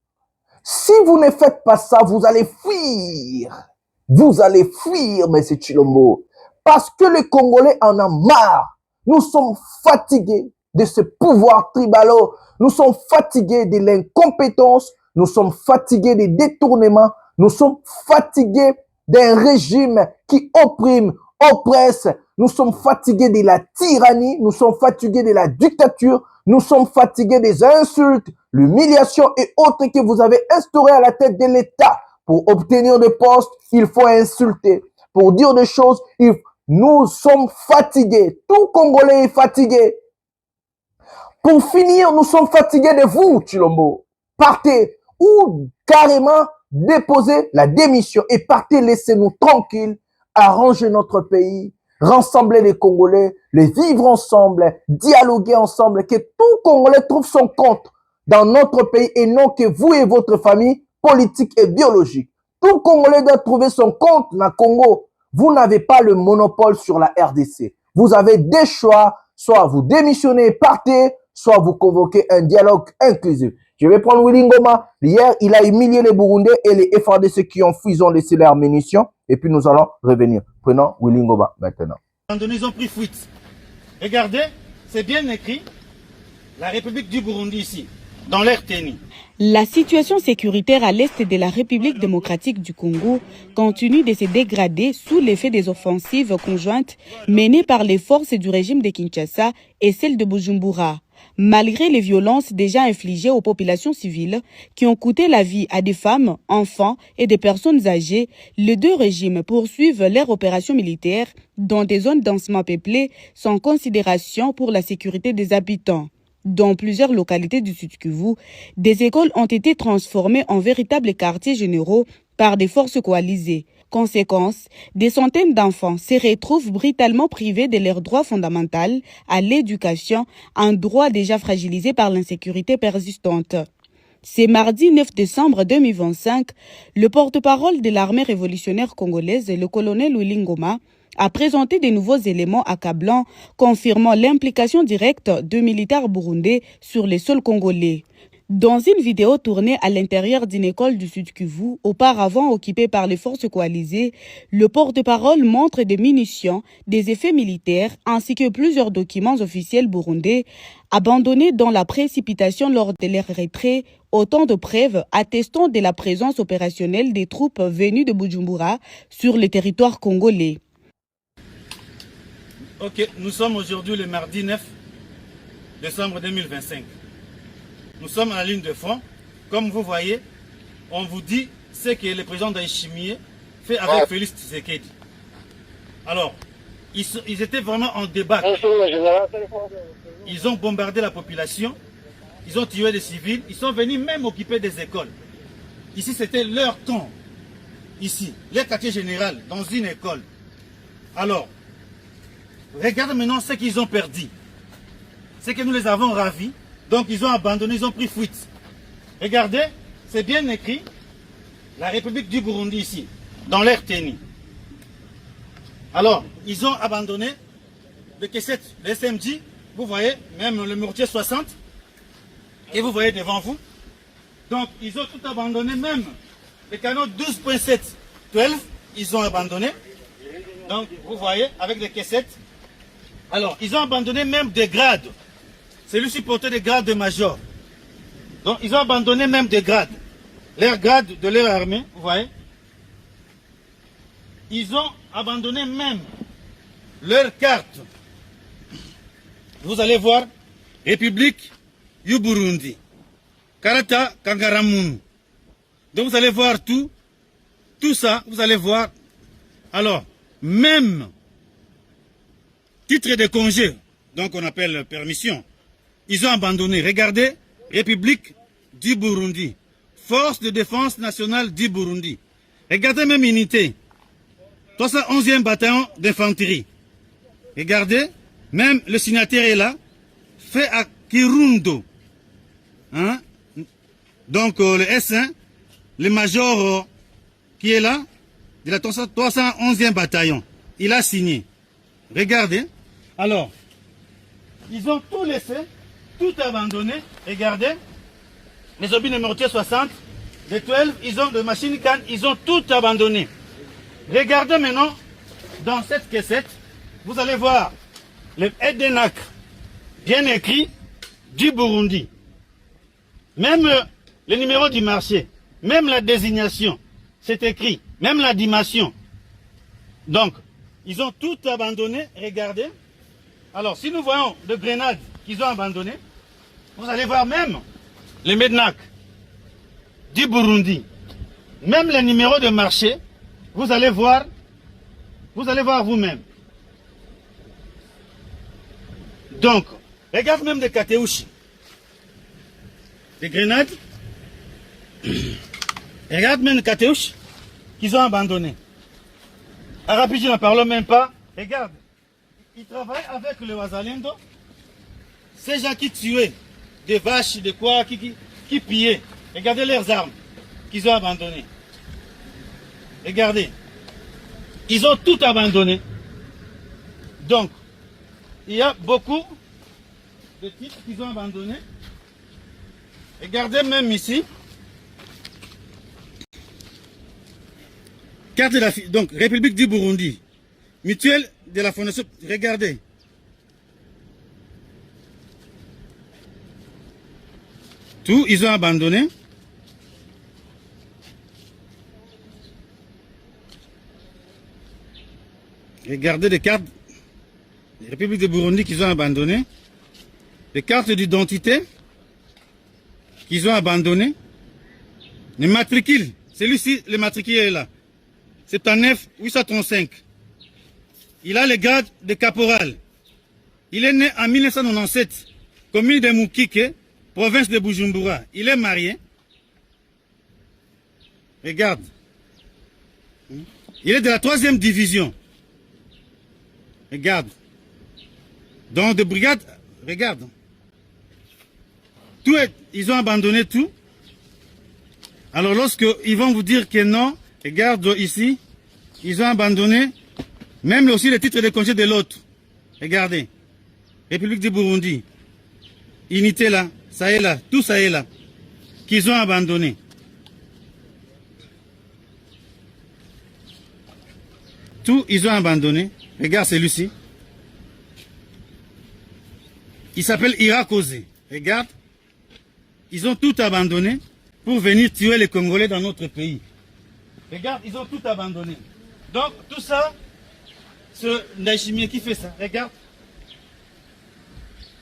Si vous ne faites pas ça, vous allez fuir. Vous allez fuir, M. Tshilombo. Parce que les Congolais en ont marre. Nous sommes fatigués de ce pouvoir tribalo. Nous sommes fatigués de l'incompétence. Nous sommes fatigués des détournements. Nous sommes fatigués d'un régime qui opprime, oppresse. Nous sommes fatigués de la tyrannie. Nous sommes fatigués de la dictature. Nous sommes fatigués des insultes, l'humiliation et autres que vous avez instaurées à la tête de l'État. Pour obtenir des postes, il faut insulter. Pour dire des choses, nous sommes fatigués. Tout Congolais est fatigué. Pour finir, nous sommes fatigués de vous, Tshilombo. Partez ou carrément déposez la démission et partez, laissez-nous tranquilles, arranger notre pays, rassembler les Congolais, les vivre ensemble, dialoguer ensemble, que tout Congolais trouve son compte dans notre pays et non que vous et votre famille politique et biologique. Tout Congolais doit trouver son compte dans le Congo. Vous n'avez pas le monopole sur la RDC. Vous avez des choix, soit vous démissionnez et partez, soit vous convoquez un dialogue inclusif. Je vais prendre Willy Ngoma. Hier, il a humilié les Burundais et les FARDC qui ont fui, ils ont laissé leurs munitions. Et puis nous allons revenir. Prenons Willy Ngoma maintenant. Ils ont pris fuite. Regardez, c'est bien écrit. La République du Burundi ici, dans l'air tenue. La situation sécuritaire à l'est de la République démocratique du Congo continue de se dégrader sous l'effet des offensives conjointes menées par les forces du régime de Kinshasa et celles de Bujumbura. Malgré les violences déjà infligées aux populations civiles qui ont coûté la vie à des femmes, enfants et des personnes âgées, les deux régimes poursuivent leurs opérations militaires dans des zones densément peuplées sans considération pour la sécurité des habitants. Dans plusieurs localités du Sud Kivu, des écoles ont été transformées en véritables quartiers généraux par des forces coalisées. Conséquence, des centaines d'enfants se retrouvent brutalement privés de leur droit fondamental à l'éducation, un droit déjà fragilisé par l'insécurité persistante. C'est mardi 9 décembre 2025, le porte-parole de l'armée révolutionnaire congolaise, le colonel Willy Ngoma, a présenté de nouveaux éléments accablants confirmant l'implication directe de militaires burundais sur les sols congolais. Dans une vidéo tournée à l'intérieur d'une école du Sud Kivu, auparavant occupée par les forces coalisées, le porte-parole montre des munitions, des effets militaires ainsi que plusieurs documents officiels burundais abandonnés dans la précipitation lors de leur retrait, autant de preuves attestant de la présence opérationnelle des troupes venues de Bujumbura sur le territoire congolais. Ok, nous sommes aujourd'hui le mardi 9 décembre 2025. Nous sommes à la ligne de front. Comme vous voyez, on vous dit ce que le président Ndayishimiye fait avec Félix Tshisekedi. Alors, ils étaient vraiment en débat. Ils ont bombardé la population, ils ont tué des civils, ils sont venus même occuper des écoles. Ici, c'était leur temps. Ici, les quartiers général, dans une école. Alors, regarde maintenant ce qu'ils ont perdu. C'est que nous les avons ravis. Donc ils ont abandonné, ils ont pris fuite. Regardez, c'est bien écrit. La République du Burundi ici, dans l'air tenue. Alors, ils ont abandonné le K7, le SMG. Vous voyez, même le mortier 60. Et vous voyez devant vous. Donc ils ont tout abandonné, même le canon 12.7, 12, ils ont abandonné. Donc vous voyez, avec le K7. Alors, ils ont abandonné même des grades. Celui-ci portait des grades de major. Donc, ils ont abandonné même des grades. Leurs grades de leur armée, vous voyez. Ils ont abandonné même leur carte. Vous allez voir, République du Burundi. Karata Kangaramun. Donc, vous allez voir tout ça, vous allez voir. Alors, même titre de congé, donc on appelle permission, ils ont abandonné. Regardez, République du Burundi, Force de défense nationale du Burundi. Regardez même unité, 311e bataillon d'infanterie. Regardez, même le signataire est là, fait à Kirundo. Hein? Donc le S1, le major qui est là, de la 311e bataillon, il a signé. Regardez. Alors, ils ont tout laissé, tout abandonné. Regardez. Les obus de mortier 60, les 12, ils ont de machines cannes, ils ont tout abandonné. Regardez maintenant dans cette cassette, vous allez voir le Edenak, bien écrit, du Burundi. Même le numéro du marché, même la désignation, c'est écrit, même la dimension. Donc, ils ont tout abandonné, regardez. Alors, si nous voyons de grenades qu'ils ont abandonnées, vous allez voir même les Mednak du Burundi, même les numéros de marché, vous allez voir vous-même. Donc, regarde même des Kateushi, des grenades, regarde même les Kateushi qu'ils ont abandonnés. Arabi, je n'en parle même pas. Regarde, ils travaillent avec le Wazalendo. Ces gens qui tuaient des vaches, de quoi, qui pillaient. Regardez leurs armes qu'ils ont abandonnées. Regardez. Ils ont tout abandonné. Donc, il y a beaucoup de titres qu'ils ont abandonnés. Regardez même ici. Carte de la donc République du Burundi. Mutuelle de la Fondation. Regardez. Tout, ils ont abandonné. Regardez les cartes de la République du Burundi qu'ils ont abandonnées. Les cartes d'identité qu'ils ont abandonnées. Les matricules. Celui-ci, le matricule est là. 79 835. Il a le grade de caporal. Il est né en 1997, commune de Mukike, province de Bujumbura. Il est marié. Regarde. Il est de la 3e division. Regarde. Donc de brigade, regarde. Tout est, ils ont abandonné tout. Alors lorsque ils vont vous dire que non, regarde ici, ils ont abandonné même aussi le titre de congé de l'autre. Regardez. République du Burundi. Unité là, ça est là, tout ça est là. Qu'ils ont abandonné. Tout, ils ont abandonné. Regarde celui-ci. Il s'appelle Irakose. Regarde. Ils ont tout abandonné pour venir tuer les Congolais dans notre pays. Regarde, ils ont tout abandonné. Donc, tout ça, c'est Ndayishimiye qui fait ça. Regarde.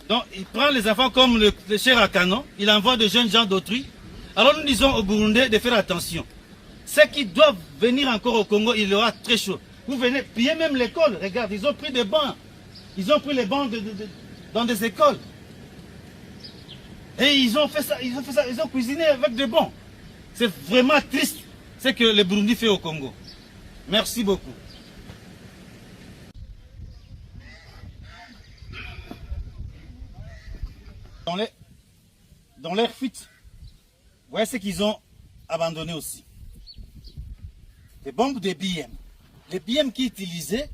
Donc, il prend les enfants comme le cher Akano, il envoie de jeunes gens d'autrui. Alors, nous disons au Burundais de faire attention. Ceux qui doivent venir encore au Congo, il aura très chaud. Vous venez piller même l'école. Regarde, ils ont pris des bancs. Ils ont pris les bancs dans des écoles. Et ils ont fait ça, ils ont cuisiné avec des bancs. C'est vraiment triste ce que le Burundi fait au Congo. Merci beaucoup. Dans leur fuite, vous voyez ce qu'ils ont abandonné aussi. Des bombes de BM. Les BM qui utilisaient,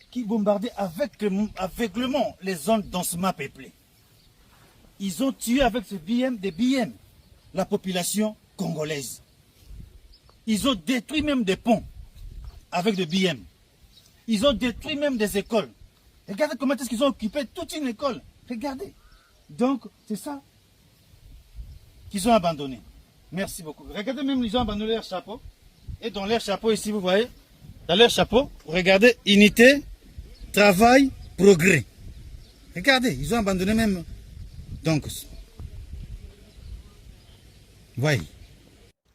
qui bombardaient aveuglement les zones densément peuplées. Ils ont tué avec ce BM, des BM, la population congolaise. Ils ont détruit même des ponts avec des BM. Ils ont détruit même des écoles. Regardez comment est-ce qu'ils ont occupé toute une école. Regardez. Donc, c'est ça qu'ils ont abandonné. Merci beaucoup. Regardez même, ils ont abandonné leur chapeau. Et dans leur chapeau, ici, vous voyez, dans leur chapeau, regardez, unité, travail, progrès. Regardez, ils ont abandonné même. Donc, voyez.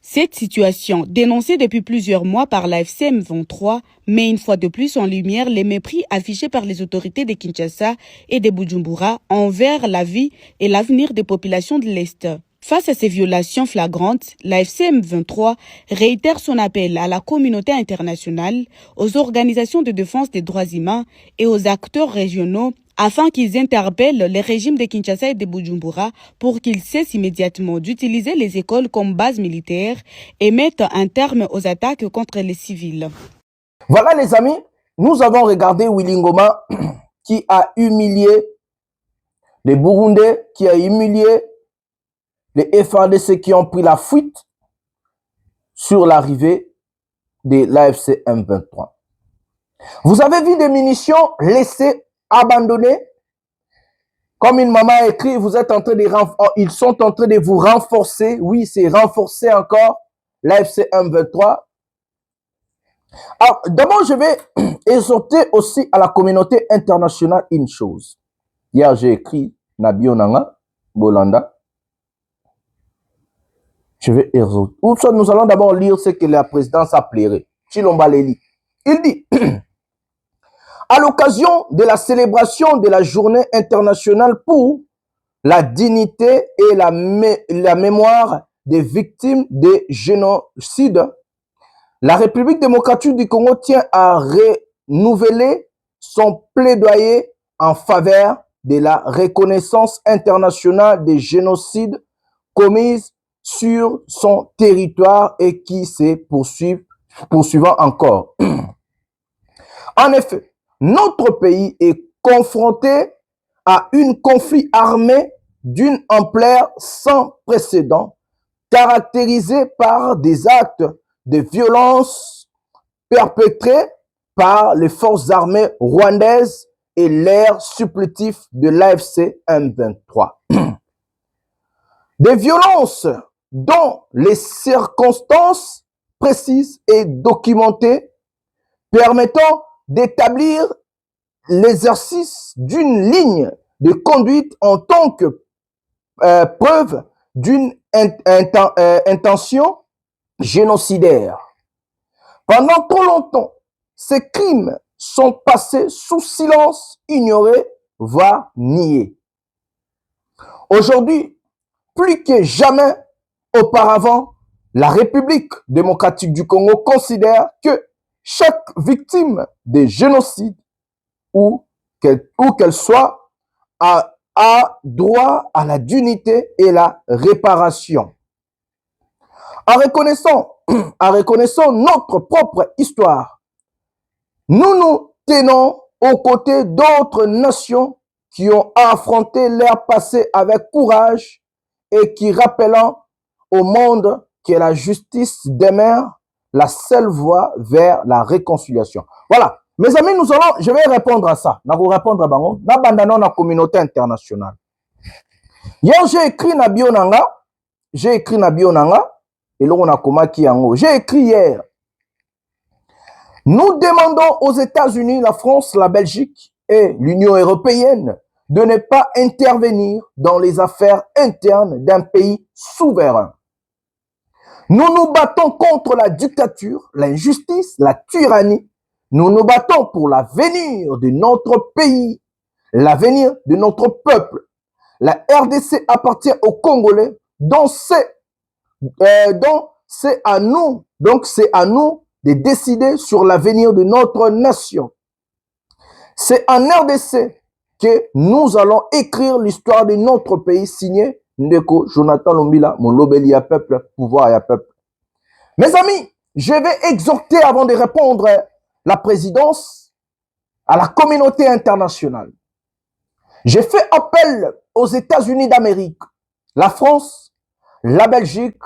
Cette situation, dénoncée depuis plusieurs mois par la FCM 23, met une fois de plus en lumière les mépris affichés par les autorités de Kinshasa et de Bujumbura envers la vie et l'avenir des populations de l'Est. Face à ces violations flagrantes, la FCM 23 réitère son appel à la communauté internationale, aux organisations de défense des droits humains et aux acteurs régionaux afin qu'ils interpellent les régimes de Kinshasa et de Bujumbura pour qu'ils cessent immédiatement d'utiliser les écoles comme base militaire et mettent un terme aux attaques contre les civils. Voilà les amis, nous avons regardé Willy Ngoma qui a humilié les Burundais, qui a humilié les FARDC qui ont pris la fuite sur l'arrivée de l'AFC M23. Vous avez vu des munitions laissées, abandonnées. Comme une maman a écrit, vous êtes en train de ils sont en train de vous renforcer. Oui, c'est renforcer encore l'AFC M23. Alors, d'abord, je vais exhorter aussi à la communauté internationale une chose. Hier, j'ai écrit Nabi Onanga, Bolanda. Je vais exhorter. Nous allons d'abord lire ce que la présidence a plairé. Chilomba Leli. Il dit, à l'occasion de la célébration de la journée internationale pour la dignité et la mémoire des victimes des génocides, la République démocratique du Congo tient à renouveler son plaidoyer en faveur de la reconnaissance internationale des génocides commis sur son territoire et qui se poursuivant encore. En effet, notre pays est confronté à un conflit armé d'une ampleur sans précédent, caractérisé par des actes de violence perpétrés par les forces armées rwandaises et l'air supplétif de l'AFC M23. Des violences dont les circonstances précises et documentées permettant d'établir l'exercice d'une ligne de conduite en tant que preuve d'une intention génocidaire. Pendant trop longtemps, ces crimes sont passés sous silence, ignorés, voire niés. Aujourd'hui, plus que jamais auparavant, la République démocratique du Congo considère que chaque victime de génocide, où qu'elle soit, a droit à la dignité et la réparation. En reconnaissant notre propre histoire, nous nous tenons aux côtés d'autres nations qui ont affronté leur passé avec courage et qui rappellent au monde que la justice demeure la seule voie vers la réconciliation. Voilà. Mes amis, je vais répondre à ça. Je vais répondre à Bango. Nous la communauté internationale. Hier, j'ai écrit na Bionanga. J'ai écrit hier. Nous demandons aux États-Unis, la France, la Belgique et l'Union européenne de ne pas intervenir dans les affaires internes d'un pays souverain. Nous nous battons contre la dictature, l'injustice, la tyrannie. Nous nous battons pour l'avenir de notre pays, l'avenir de notre peuple. La RDC appartient aux Congolais, donc c'est à nous de décider sur l'avenir de notre nation. C'est en RDC que nous allons écrire l'histoire de notre pays, signé Ndeko Jonathan Lombila, mon lobeli à peuple, pouvoir à peuple. Mes amis, je vais exhorter avant de répondre la présidence à la communauté internationale. J'ai fait appel aux États-Unis d'Amérique, la France, la Belgique,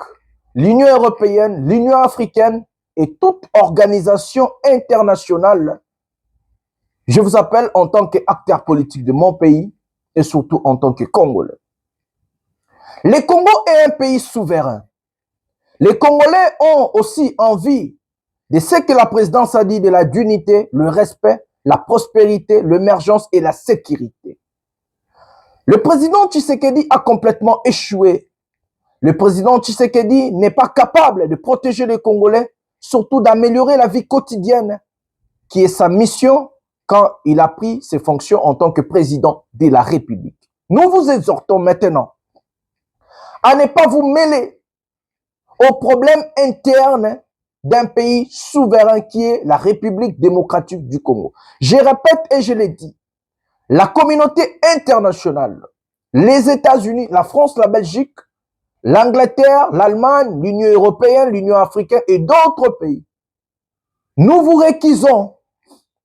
l'Union européenne, l'Union africaine et toute organisation internationale. Je vous appelle en tant qu'acteur politique de mon pays et surtout en tant que Congolais. Le Congo est un pays souverain. Les Congolais ont aussi envie de ce que la présidence a dit de la dignité, le respect, la prospérité, l'émergence et la sécurité. Le président Tshisekedi a complètement échoué. Le président Tshisekedi n'est pas capable de protéger les Congolais, surtout d'améliorer la vie quotidienne, qui est sa mission quand il a pris ses fonctions en tant que président de la République. Nous vous exhortons maintenant à ne pas vous mêler aux problèmes internes d'un pays souverain qui est la République démocratique du Congo. Je répète et je l'ai dit, la communauté internationale, les États-Unis, la France, la Belgique, l'Angleterre, l'Allemagne, l'Union européenne, l'Union africaine et d'autres pays, nous vous réquisons.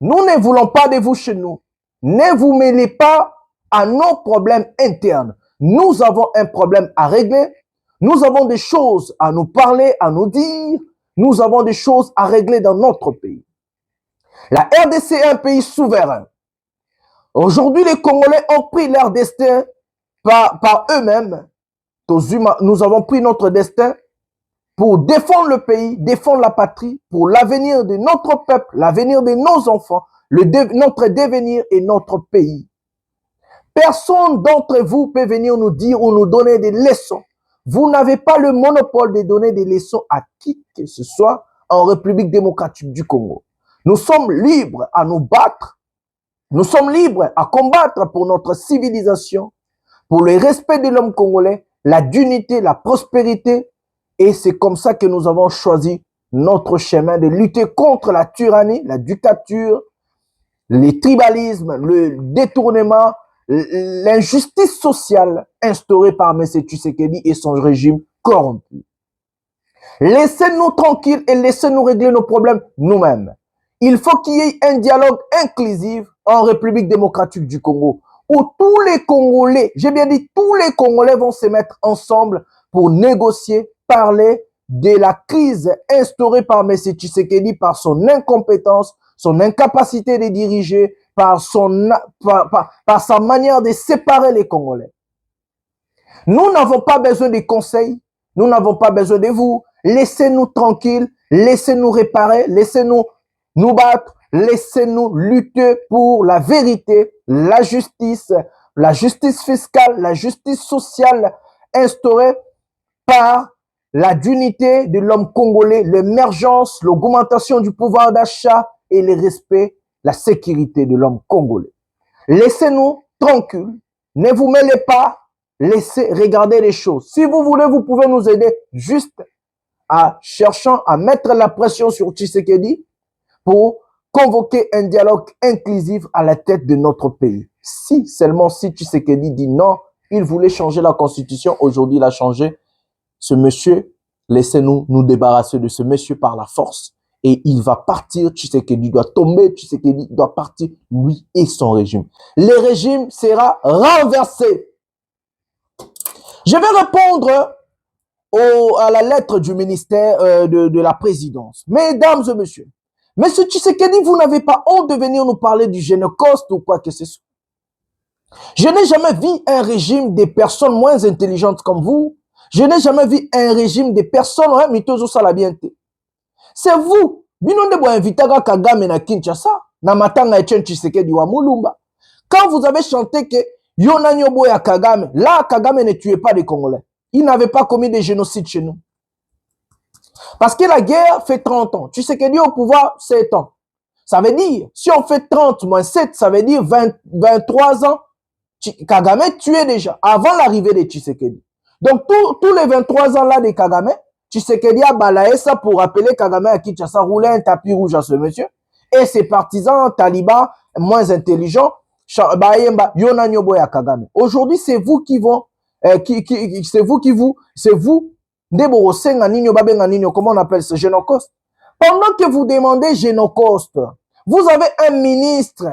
Nous ne voulons pas de vous chez nous. Ne vous mêlez pas à nos problèmes internes. Nous avons un problème à régler. Nous avons des choses à nous parler, à nous dire. Nous avons des choses à régler dans notre pays. La RDC est un pays souverain. Aujourd'hui, les Congolais ont pris leur destin par eux-mêmes. Nous avons pris notre destin pour défendre le pays, défendre la patrie, pour l'avenir de notre peuple, l'avenir de nos enfants, notre devenir et notre pays. Personne d'entre vous peut venir nous dire ou nous donner des leçons. Vous n'avez pas le monopole de donner des leçons à qui que ce soit en République démocratique du Congo. Nous sommes libres à nous battre. Nous sommes libres à combattre pour notre civilisation, pour le respect de l'homme congolais, la dignité, la prospérité. Et c'est comme ça que nous avons choisi notre chemin de lutter contre la tyrannie, la dictature, les tribalismes, le détournement, l'injustice sociale instaurée par M. Tshisekedi et son régime corrompu. Laissez-nous tranquilles et laissez-nous régler nos problèmes nous-mêmes. Il faut qu'il y ait un dialogue inclusif en République démocratique du Congo, où tous les Congolais, j'ai bien dit tous les Congolais vont se mettre ensemble pour négocier, parler de la crise instaurée par M. Tshisekedi, par son incompétence, son incapacité de diriger, par sa manière de séparer les Congolais. Nous n'avons pas besoin de conseils, nous n'avons pas besoin de vous. Laissez-nous tranquilles, laissez-nous réparer, laissez-nous nous battre, laissez-nous lutter pour la vérité, la justice fiscale, la justice sociale instaurée par la dignité de l'homme congolais, l'émergence, l'augmentation du pouvoir d'achat et le respect, la sécurité de l'homme congolais. Laissez-nous tranquilles, ne vous mêlez pas, laissez regarder les choses. Si vous voulez, vous pouvez nous aider juste à cherchant à mettre la pression sur Tshisekedi pour convoquer un dialogue inclusif à la tête de notre pays. Si seulement si Tshisekedi dit non, il voulait changer la constitution, aujourd'hui il a changé. Ce monsieur, laissez-nous nous débarrasser de ce monsieur par la force. Et il va partir, Tshisekedi doit tomber, Tshisekedi doit partir, lui et son régime. Le régime sera renversé. Je vais répondre à la lettre du ministère de la présidence. Mesdames et messieurs, Monsieur Tshisekedi, vous n'avez pas honte de venir nous parler du génocide ou quoi que ce soit. Je n'ai jamais vu un régime des personnes moins intelligentes comme vous. Je n'ai jamais vu un régime des personnes, hein, mitozo salabiente. C'est vous. Bino ndebo invitaga Kagame na Kinshasa, na matanga Etienne Tshisekedi wa Mulumba. Quand vous avez chanté que Yona Nyobo ya Kagame, là Kagame ne tuait pas des Congolais. Il n'avait pas commis de génocide chez nous. Parce que la guerre fait 30 ans. Tshisekedi au pouvoir, 7 ans. Ça veut dire, si on fait 30 moins 7, ça veut dire 23 ans. Kagame tuait déjà, avant l'arrivée de Tshisekedi. Donc, tous les 23 ans là de Kagame, Tshisekedi a balayé ça pour appeler Kagame à Kinshasa, rouler un tapis rouge à ce monsieur. Et ses partisans, talibans, moins intelligents, Yona Nyobo ya Kagame. Aujourd'hui, c'est vous qui vont, c'est vous, comment on appelle ce génocauste? Pendant que vous demandez génocauste, vous avez un ministre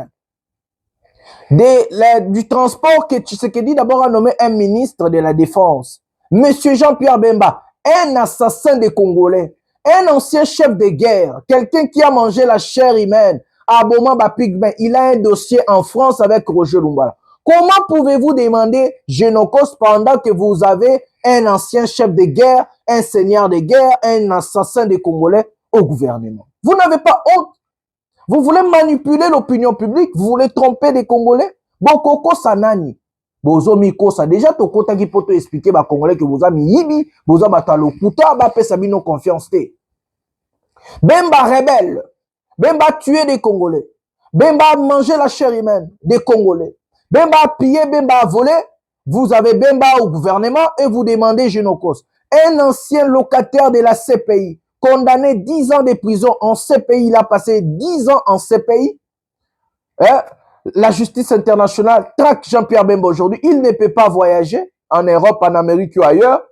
du transport que Tshisekedi d'abord a nommé un ministre de la défense. Monsieur Jean-Pierre Bemba, un assassin des Congolais, un ancien chef de guerre, quelqu'un qui a mangé la chair humaine, Aboma Bapigme, il a un dossier en France avec Roger Lumbala. Comment pouvez-vous demander génocauste pendant que vous avez un ancien chef de guerre, un seigneur de guerre, un assassin des Congolais au gouvernement? Vous n'avez pas honte. Vous voulez manipuler l'opinion publique, vous voulez tromper les Congolais. Bon, Koko Sanani, Bozo Miko, ça déjà, Tokota qui peut te expliquer aux Congolais que vous avez mis Yibi, vous avez batalo, Pouta, Bapé Sabino confiance. Bemba rebelle, Bemba tué des Congolais, Bemba mangé la chair humaine des Congolais, Bemba pillé, Bemba volé. Vous avez Bemba au gouvernement et vous demandez génocauste. Un ancien locataire de la CPI, condamné 10 ans de prison en CPI, il a passé 10 ans en CPI. La justice internationale traque Jean-Pierre Bemba aujourd'hui. Il ne peut pas voyager en Europe, en Amérique ou ailleurs.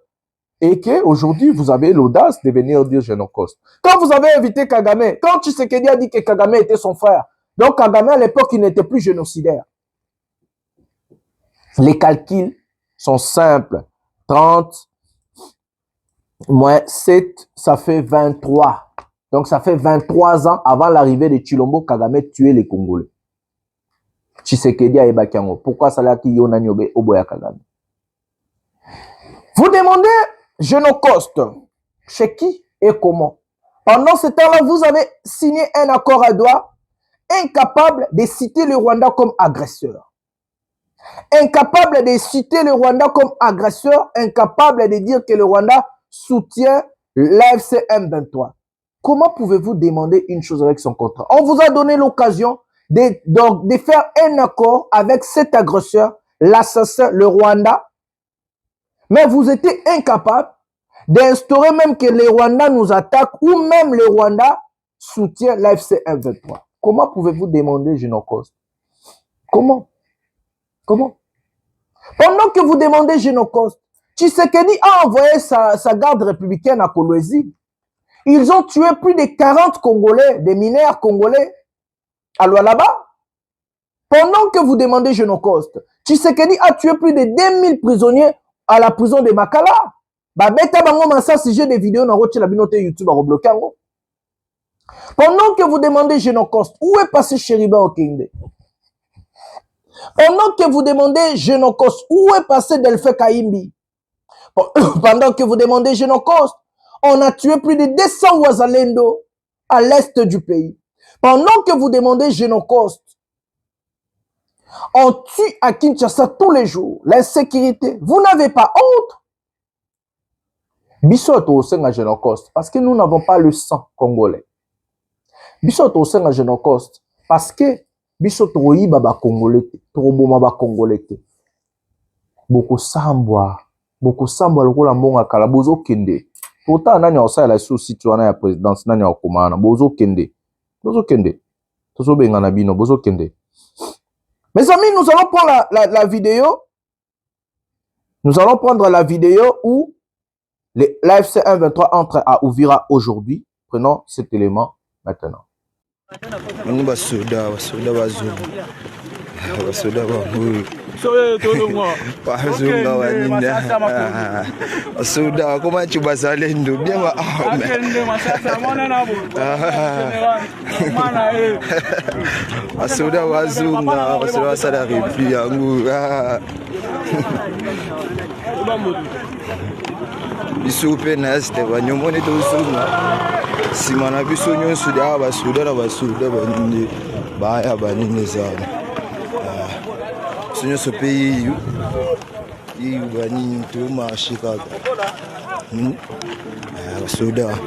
Et qu'aujourd'hui, vous avez l'audace de venir dire génocauste. Quand vous avez invité Kagame, quand Tshisekedi a dit que Kagame était son frère, donc Kagame à l'époque, il n'était plus génocidaire. Les calculs sont simples. 30 moins 7, ça fait 23. Donc ça fait 23 ans avant l'arrivée de Tshilombo, Kagame tuait les Congolais. Tshisekedi a Ebakiango. Pourquoi ça l'a qui yona nyobe oboya Kagame? Vous demandez Génocoste. Chez qui et comment? Pendant ce temps-là, vous avez signé un accord à Douala, incapable de citer le Rwanda comme agresseur. Incapable de citer le Rwanda comme agresseur, incapable de dire que le Rwanda soutient l'AFC M23. Comment pouvez-vous demander une chose avec son contrat? On vous a donné l'occasion de faire un accord avec cet agresseur, l'assassin, le Rwanda, mais vous étiez incapable d'instaurer même que le Rwanda nous attaque ou même le Rwanda soutient l'AFC M23. Comment pouvez-vous demander Génocoste? Comment? Comment? Pendant que vous demandez Génocoste, Tshisekedi a envoyé sa garde républicaine à Kolwezi. Ils ont tué plus de 40 Congolais, des mineurs congolais à Lualaba. Pendant que vous demandez Génocoste, Tshisekedi a tué plus de 2000 prisonniers à la prison de Makala. Babeta bango mansa sujet des vidéos dans la binote YouTube à rebloquer. Pendant que vous demandez Génocoste, où est passé Chériba Okinde? Pendant que vous demandez Génocoste, où est passé Delphin Kaimbi? Pendant que vous demandez Génocoste, on a tué plus de 200 Ouazalendo à l'est du pays. Pendant que vous demandez Génocoste, on tue à Kinshasa tous les jours. L'insécurité. Vous n'avez pas honte? Bissot au sein de Génocoste, parce que nous n'avons pas le sang congolais. Bissot au sein de Génocoste, parce que Bissot au baba congolais, trop ba congolais. Beaucoup sambwa le rôle mbonga kala bozo kende. Pourtant nani osa la souci tu na ya présidence nani okomana bozo kende. Tozo benga na bino bozo kende. Mes amis, nous allons prendre la vidéo. Nous allons prendre la vidéo où l'AFC M23 entre à Uvira aujourd'hui. Prenons cet élément maintenant. Soda, comment tu vas aller bien Soda wazunga, Soda salari puis yangu. Bisupe na este banyomone to sunga. Simana biso nyonso dia basuda na basuda bandi baya banini sana. Sunyo sope yu bani to marché kaka. Basuda.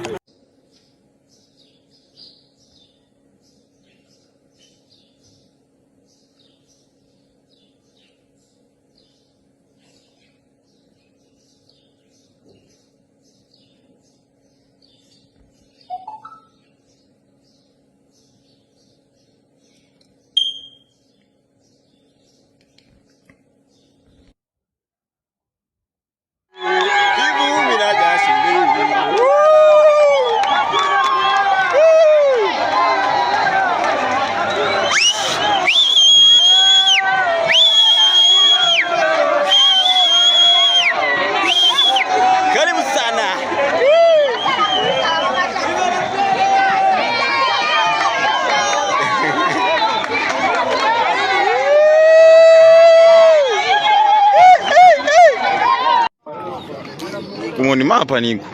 Kumonima hapa niko.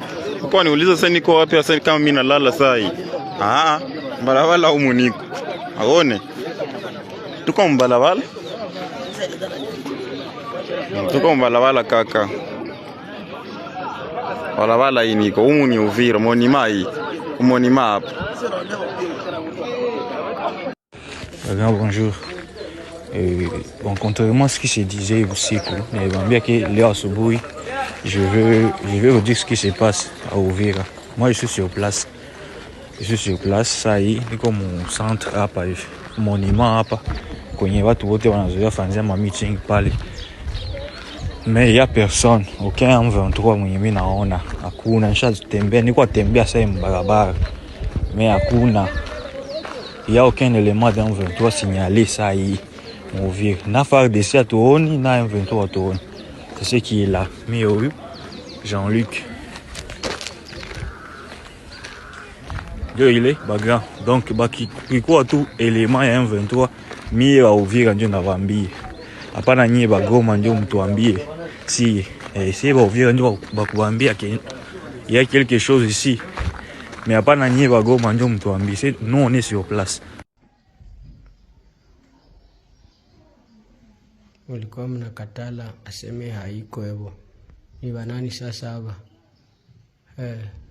Kwa niuliza sasa niko wapi sasa kama mimi nalala saa hii. Balabala humu niko. Aone. Tuko mbalabala. Tuko mbalabala kaka. Balabala hii niko. Humu ni Uvira, monima hii. Kumonima hapa. Bonjour. Bon, contrairement à ce qui se disait aussi, mais bien que Léa Soboui, je vais vous dire ce qui se passe à Uvira. Moi, je suis sur place. Ça y est, comme mon centre, mon monument, quand il y a tout le monde, ma meeting, mais il n'y a personne. Aucun M23, on a Akuna, mais Akuna, il n'y a aucun élément d'M23 signalé, ça y est. Uvira. Na FARDC à Touroni, na M23 à Touroni. C'est ce qui est là. Mais oui, Jean-Luc. ndio ile bagrand donc bakikuwa tu element ya M23 mie wa Uvira ndio navambie hapana nyie bagoma ndio mtuambie si si ba Uvira ndio bakubambia qu'il y a quelque chose ici mais hapana nyie bagoma ndio mtuambie c'est nous on est sur place. Ulikuwa mnakatala aseme haiko hivyo. Ni banani sasa hapa?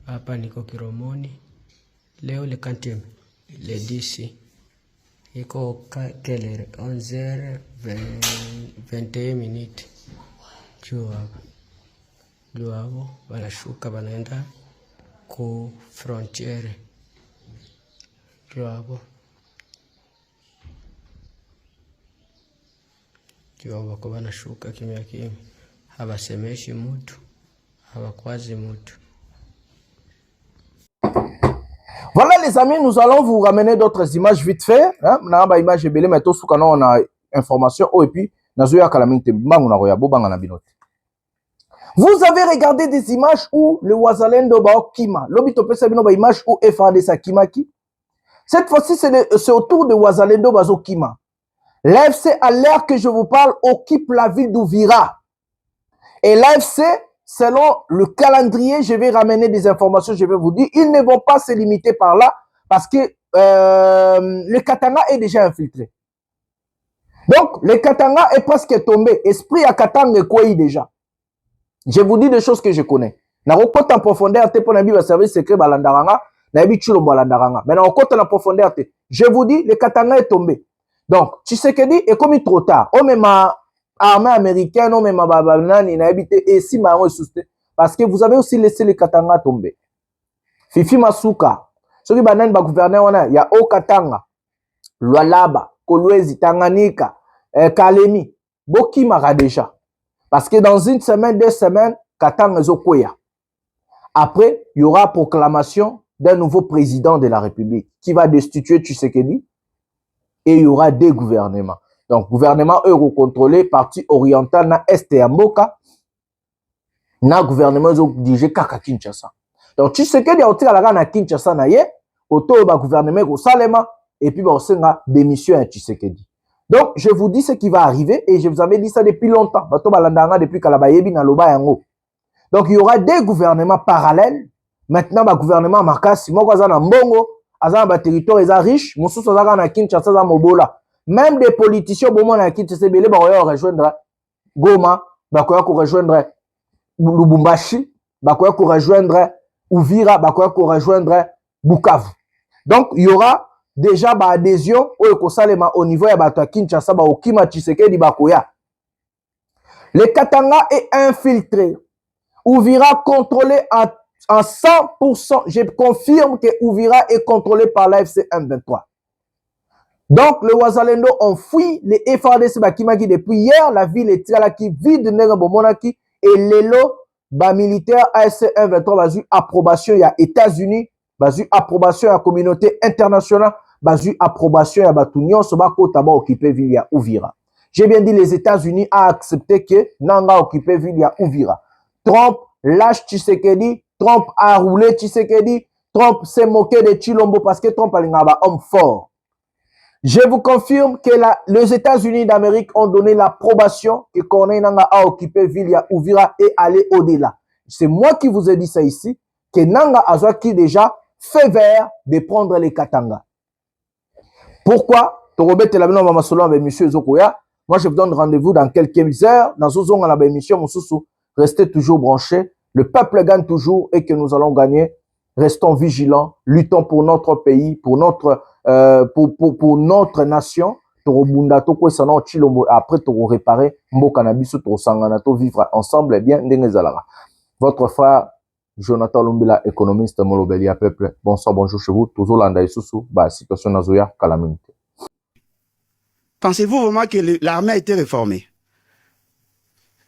Hapa niko Kiromoni. Leo le 40e, le 10. Iko kelere 11h21 minutes. Juu hapo wanashuka wanaenda ku frontiere. Juu hapo wako wanashuka kimya kimya, hawasemeshi mtu, hawakwazi mtu. Voilà les amis, nous allons vous ramener d'autres images vite fait. Hein? Image belé mais tout ce qu'on a information et puis vous avez regardé des images où le Wazalendo Baokima, l'obito pesabino ba image où FARDC Kimaki. Cette fois-ci c'est autour de Wazalendo Bazokima. L'AFC, à l'heure que je vous parle, occupe la ville d'Ouvira. Et l'AFC, selon le calendrier, je vais ramener des informations, je vais vous dire, ils ne vont pas se limiter par là parce que le Katanga est déjà infiltré. Donc, le Katanga est presque tombé. Esprit à Katanga est quoi déjà? Je vous dis des choses que je connais. Na rokote en profondeur, te pour nabi va service secret balandaranga, nabi chulo balandaranga. Mais na rokote en profondeur, te. Je vous dis, le Katanga est tombé. Donc, Tshisekedi est commis trop tard. On même armée américaine, on même babanani na habité et si ma parce que vous avez aussi laissé les Katanga tomber. Fifi Masuka, ceux qui banan ba gouverneur on a, il y a au Katanga, Lualaba, Kolwezi, Tanganyika, Kalemi, Boki mara déjà. Parce que dans une semaine, 2 semaines, Katanga zokoya. Après, il y aura proclamation d'un nouveau président de la République qui va destituer Tshisekedi. Et il y aura des gouvernements. Donc, gouvernement euro-contrôlé, parti oriental, na Est et Mboka, na gouvernement dirigé Kaka Kinshasa. Donc, tu sais que les autres à Kinshasa na ye, auto ba gouvernement au Salema, et puis ba osenga démission à Tshisekedi. Donc, je vous dis ce qui va arriver, et je vous avais dit ça depuis longtemps. Bato balandanga depuis Kalabayebi na Loba Yango. Donc, il y aura des gouvernements parallèles. Maintenant, ba gouvernement Makasi, moko za na Mbongo, azan ba territoire eza riche, mususu azaka na Kinshasa za mobola. Même des politiciens bon na Kinshasa belé ba koya rejoindre Goma, ba koya ko rejoindre Lubumbashi, ba koya ko rejoindre Uvira, ba koya ko rejoindre Bukavu. Donc il y aura déjà ba adhésion au niveau ya bato ya Kinshasa ba okima Tshisekedi ba koya. Le Katanga est infiltré. Uvira contrôlé en 100%, je confirme que Uvira est contrôlé par l'AFC M23. Donc, le Wazalendo ont fui les FARDC Bakimaki depuis hier. La ville est qui vide Monaki et l'élo militaire AFC M23 va eu approbation. Il y a États-Unis, va eu approbation à la communauté internationale, va eu approbation à Batunion, Sobako Taba occupé ville à Uvira. J'ai bien dit les États-Unis a accepté que Nanga occupé ville à Uvira. Trump lâche Tshisekedi. Trump a roulé Tshisekedi. Trump s'est moqué de Chilombo parce que Trump a un homme fort. Je vous confirme que les États-Unis d'Amérique ont donné l'approbation que Corneille Nanga a occupé Vilia Uvira et aller au-delà. C'est moi qui vous ai dit ça ici, que Nanga a qui déjà fait vert de prendre les Katanga. Pourquoi? Moi, je vous donne rendez-vous dans quelques heures. Dans une émission, restez toujours branchés. Le peuple gagne toujours et que nous allons gagner. Restons vigilants, luttons pour notre pays, pour notre nation. Après, pour réparer, vivre ensemble, eh bien, votre frère Jonathan Lumbila, économiste, Molobelia Peuple. Bonsoir, bonjour chez vous. Toujours l'anda sous situation nazoya calamité. Pensez-vous vraiment que l'armée a été réformée?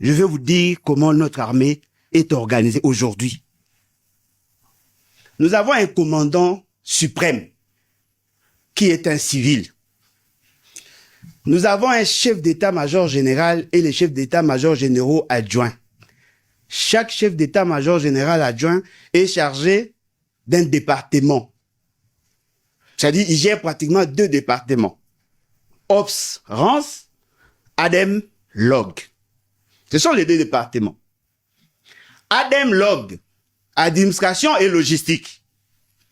Je vais vous dire comment notre armée est organisée aujourd'hui. Nous avons un commandant suprême qui est un civil. Nous avons un chef d'état-major général et les chefs d'état-major généraux adjoints. Chaque chef d'état-major général adjoint est chargé d'un département. C'est-à-dire, il gère pratiquement 2 départements. Ops, Rance, Adem, Log. Ce sont les 2 départements. Adem, Log, administration et logistique.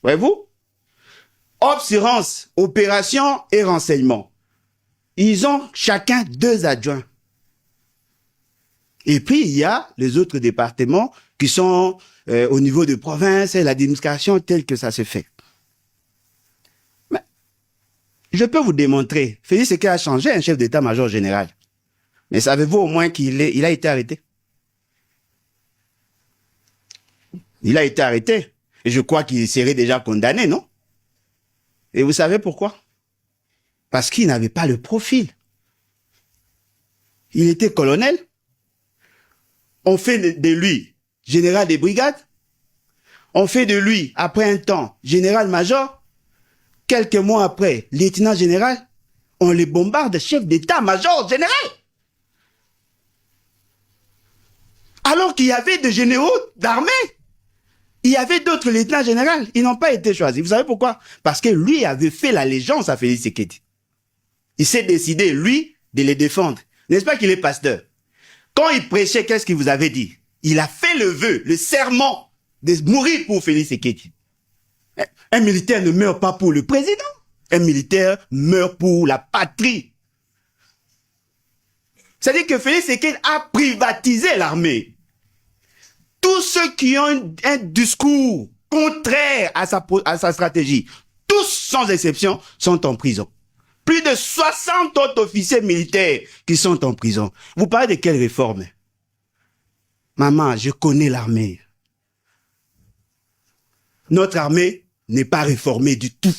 Voyez-vous? Ops, Rance, opération et renseignement. Ils ont chacun 2 adjoints. Et puis, il y a les autres départements qui sont au niveau de province et l'administration telle que ça se fait. Mais, je peux vous démontrer. Félix Tshisekedi a changé un chef d'état-major général. Mais savez-vous au moins qu'il a été arrêté? Il a été arrêté. Et je crois qu'il serait déjà condamné, non? Et vous savez pourquoi? Parce qu'il n'avait pas le profil. Il était colonel. On fait de lui général des brigades. On fait de lui, après un temps, général-major. Quelques mois après, lieutenant général. On les bombarde, chef d'état-major général. Alors qu'il y avait des généraux d'armée. Il y avait d'autres lieutenants généraux. Ils n'ont pas été choisis. Vous savez pourquoi? Parce que lui avait fait l'allégeance à Félix Tshisekedi. Il s'est décidé, lui, de les défendre. N'est-ce pas qu'il est pasteur? Quand il prêchait, qu'est-ce qu'il vous avait dit? Il a fait le vœu, le serment de mourir pour Félix Tshisekedi. Un militaire ne meurt pas pour le président. Un militaire meurt pour la patrie. C'est-à-dire que Félix Tshisekedi a privatisé l'armée. Tous ceux qui ont un discours contraire à sa stratégie, tous sans exception, sont en prison. Plus de 60 autres officiers militaires qui sont en prison. Vous parlez de quelle réforme? Maman, je connais l'armée. Notre armée n'est pas réformée du tout.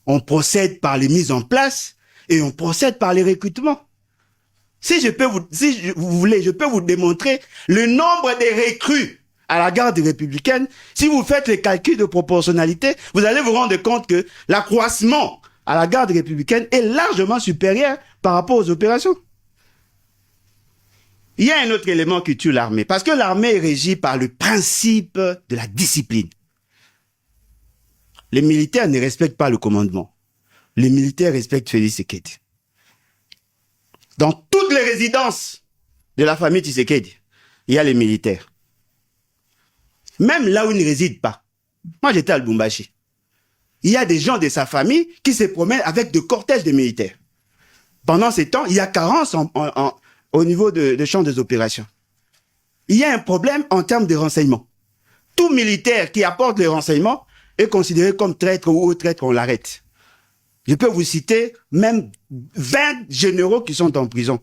On procède par les mises en place et on procède par les recrutements. Si vous voulez, je peux vous démontrer le nombre de recrues à la garde républicaine. Si vous faites les calculs de proportionnalité, vous allez vous rendre compte que l'accroissement à la garde républicaine est largement supérieur par rapport aux opérations. Il y a un autre élément qui tue l'armée, parce que l'armée est régie par le principe de la discipline. Les militaires ne respectent pas le commandement. Les militaires respectent Félix Tshisekedi. Dans toutes les résidences de la famille Tshisekedi, il y a les militaires. Même là où ils ne résident pas. Moi, j'étais à Lubumbashi. Il y a des gens de sa famille qui se promènent avec des cortèges de militaires. Pendant ces temps, il y a carence au niveau de champ des opérations. Il y a un problème en termes de renseignement. Tout militaire qui apporte les renseignements est considéré comme traître ou haut traître, on l'arrête. Je peux vous citer même 20 généraux qui sont en prison.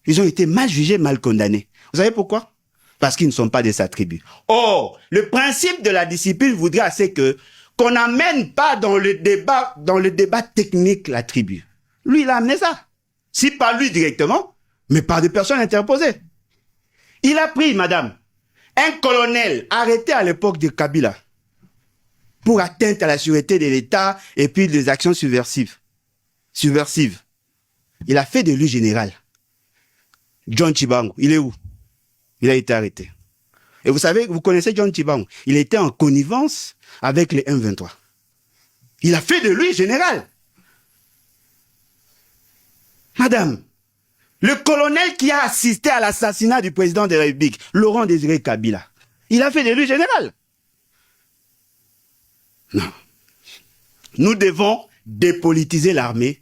Ils ont été mal jugés, mal condamnés. Vous savez pourquoi? Parce qu'ils ne sont pas de sa tribu. Or, le principe de la discipline voudrait assez qu'on n'amène pas dans le débat technique la tribu. Lui, il a amené ça. Si pas lui directement, mais par des personnes interposées. Il a pris, madame, un colonel arrêté à l'époque de Kabila pour atteinte à la sûreté de l'État et puis des actions subversives. Il a fait de lui général. John Tshibangou, il est où? Il a été arrêté. Et vous savez, vous connaissez John Tshibangou. Il était en connivence avec les M23. Il a fait de lui général. Madame, le colonel qui a assisté à l'assassinat du président de la République, Laurent Désiré Kabila, il a fait de lui général. Non. Nous devons dépolitiser l'armée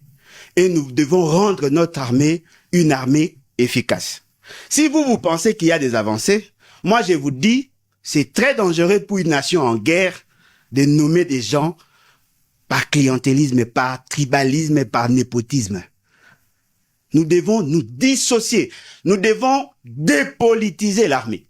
et nous devons rendre notre armée une armée efficace. Si vous pensez qu'il y a des avancées, moi je vous dis, c'est très dangereux pour une nation en guerre de nommer des gens par clientélisme, par tribalisme, par népotisme. Nous devons nous dissocier. Nous devons dépolitiser l'armée.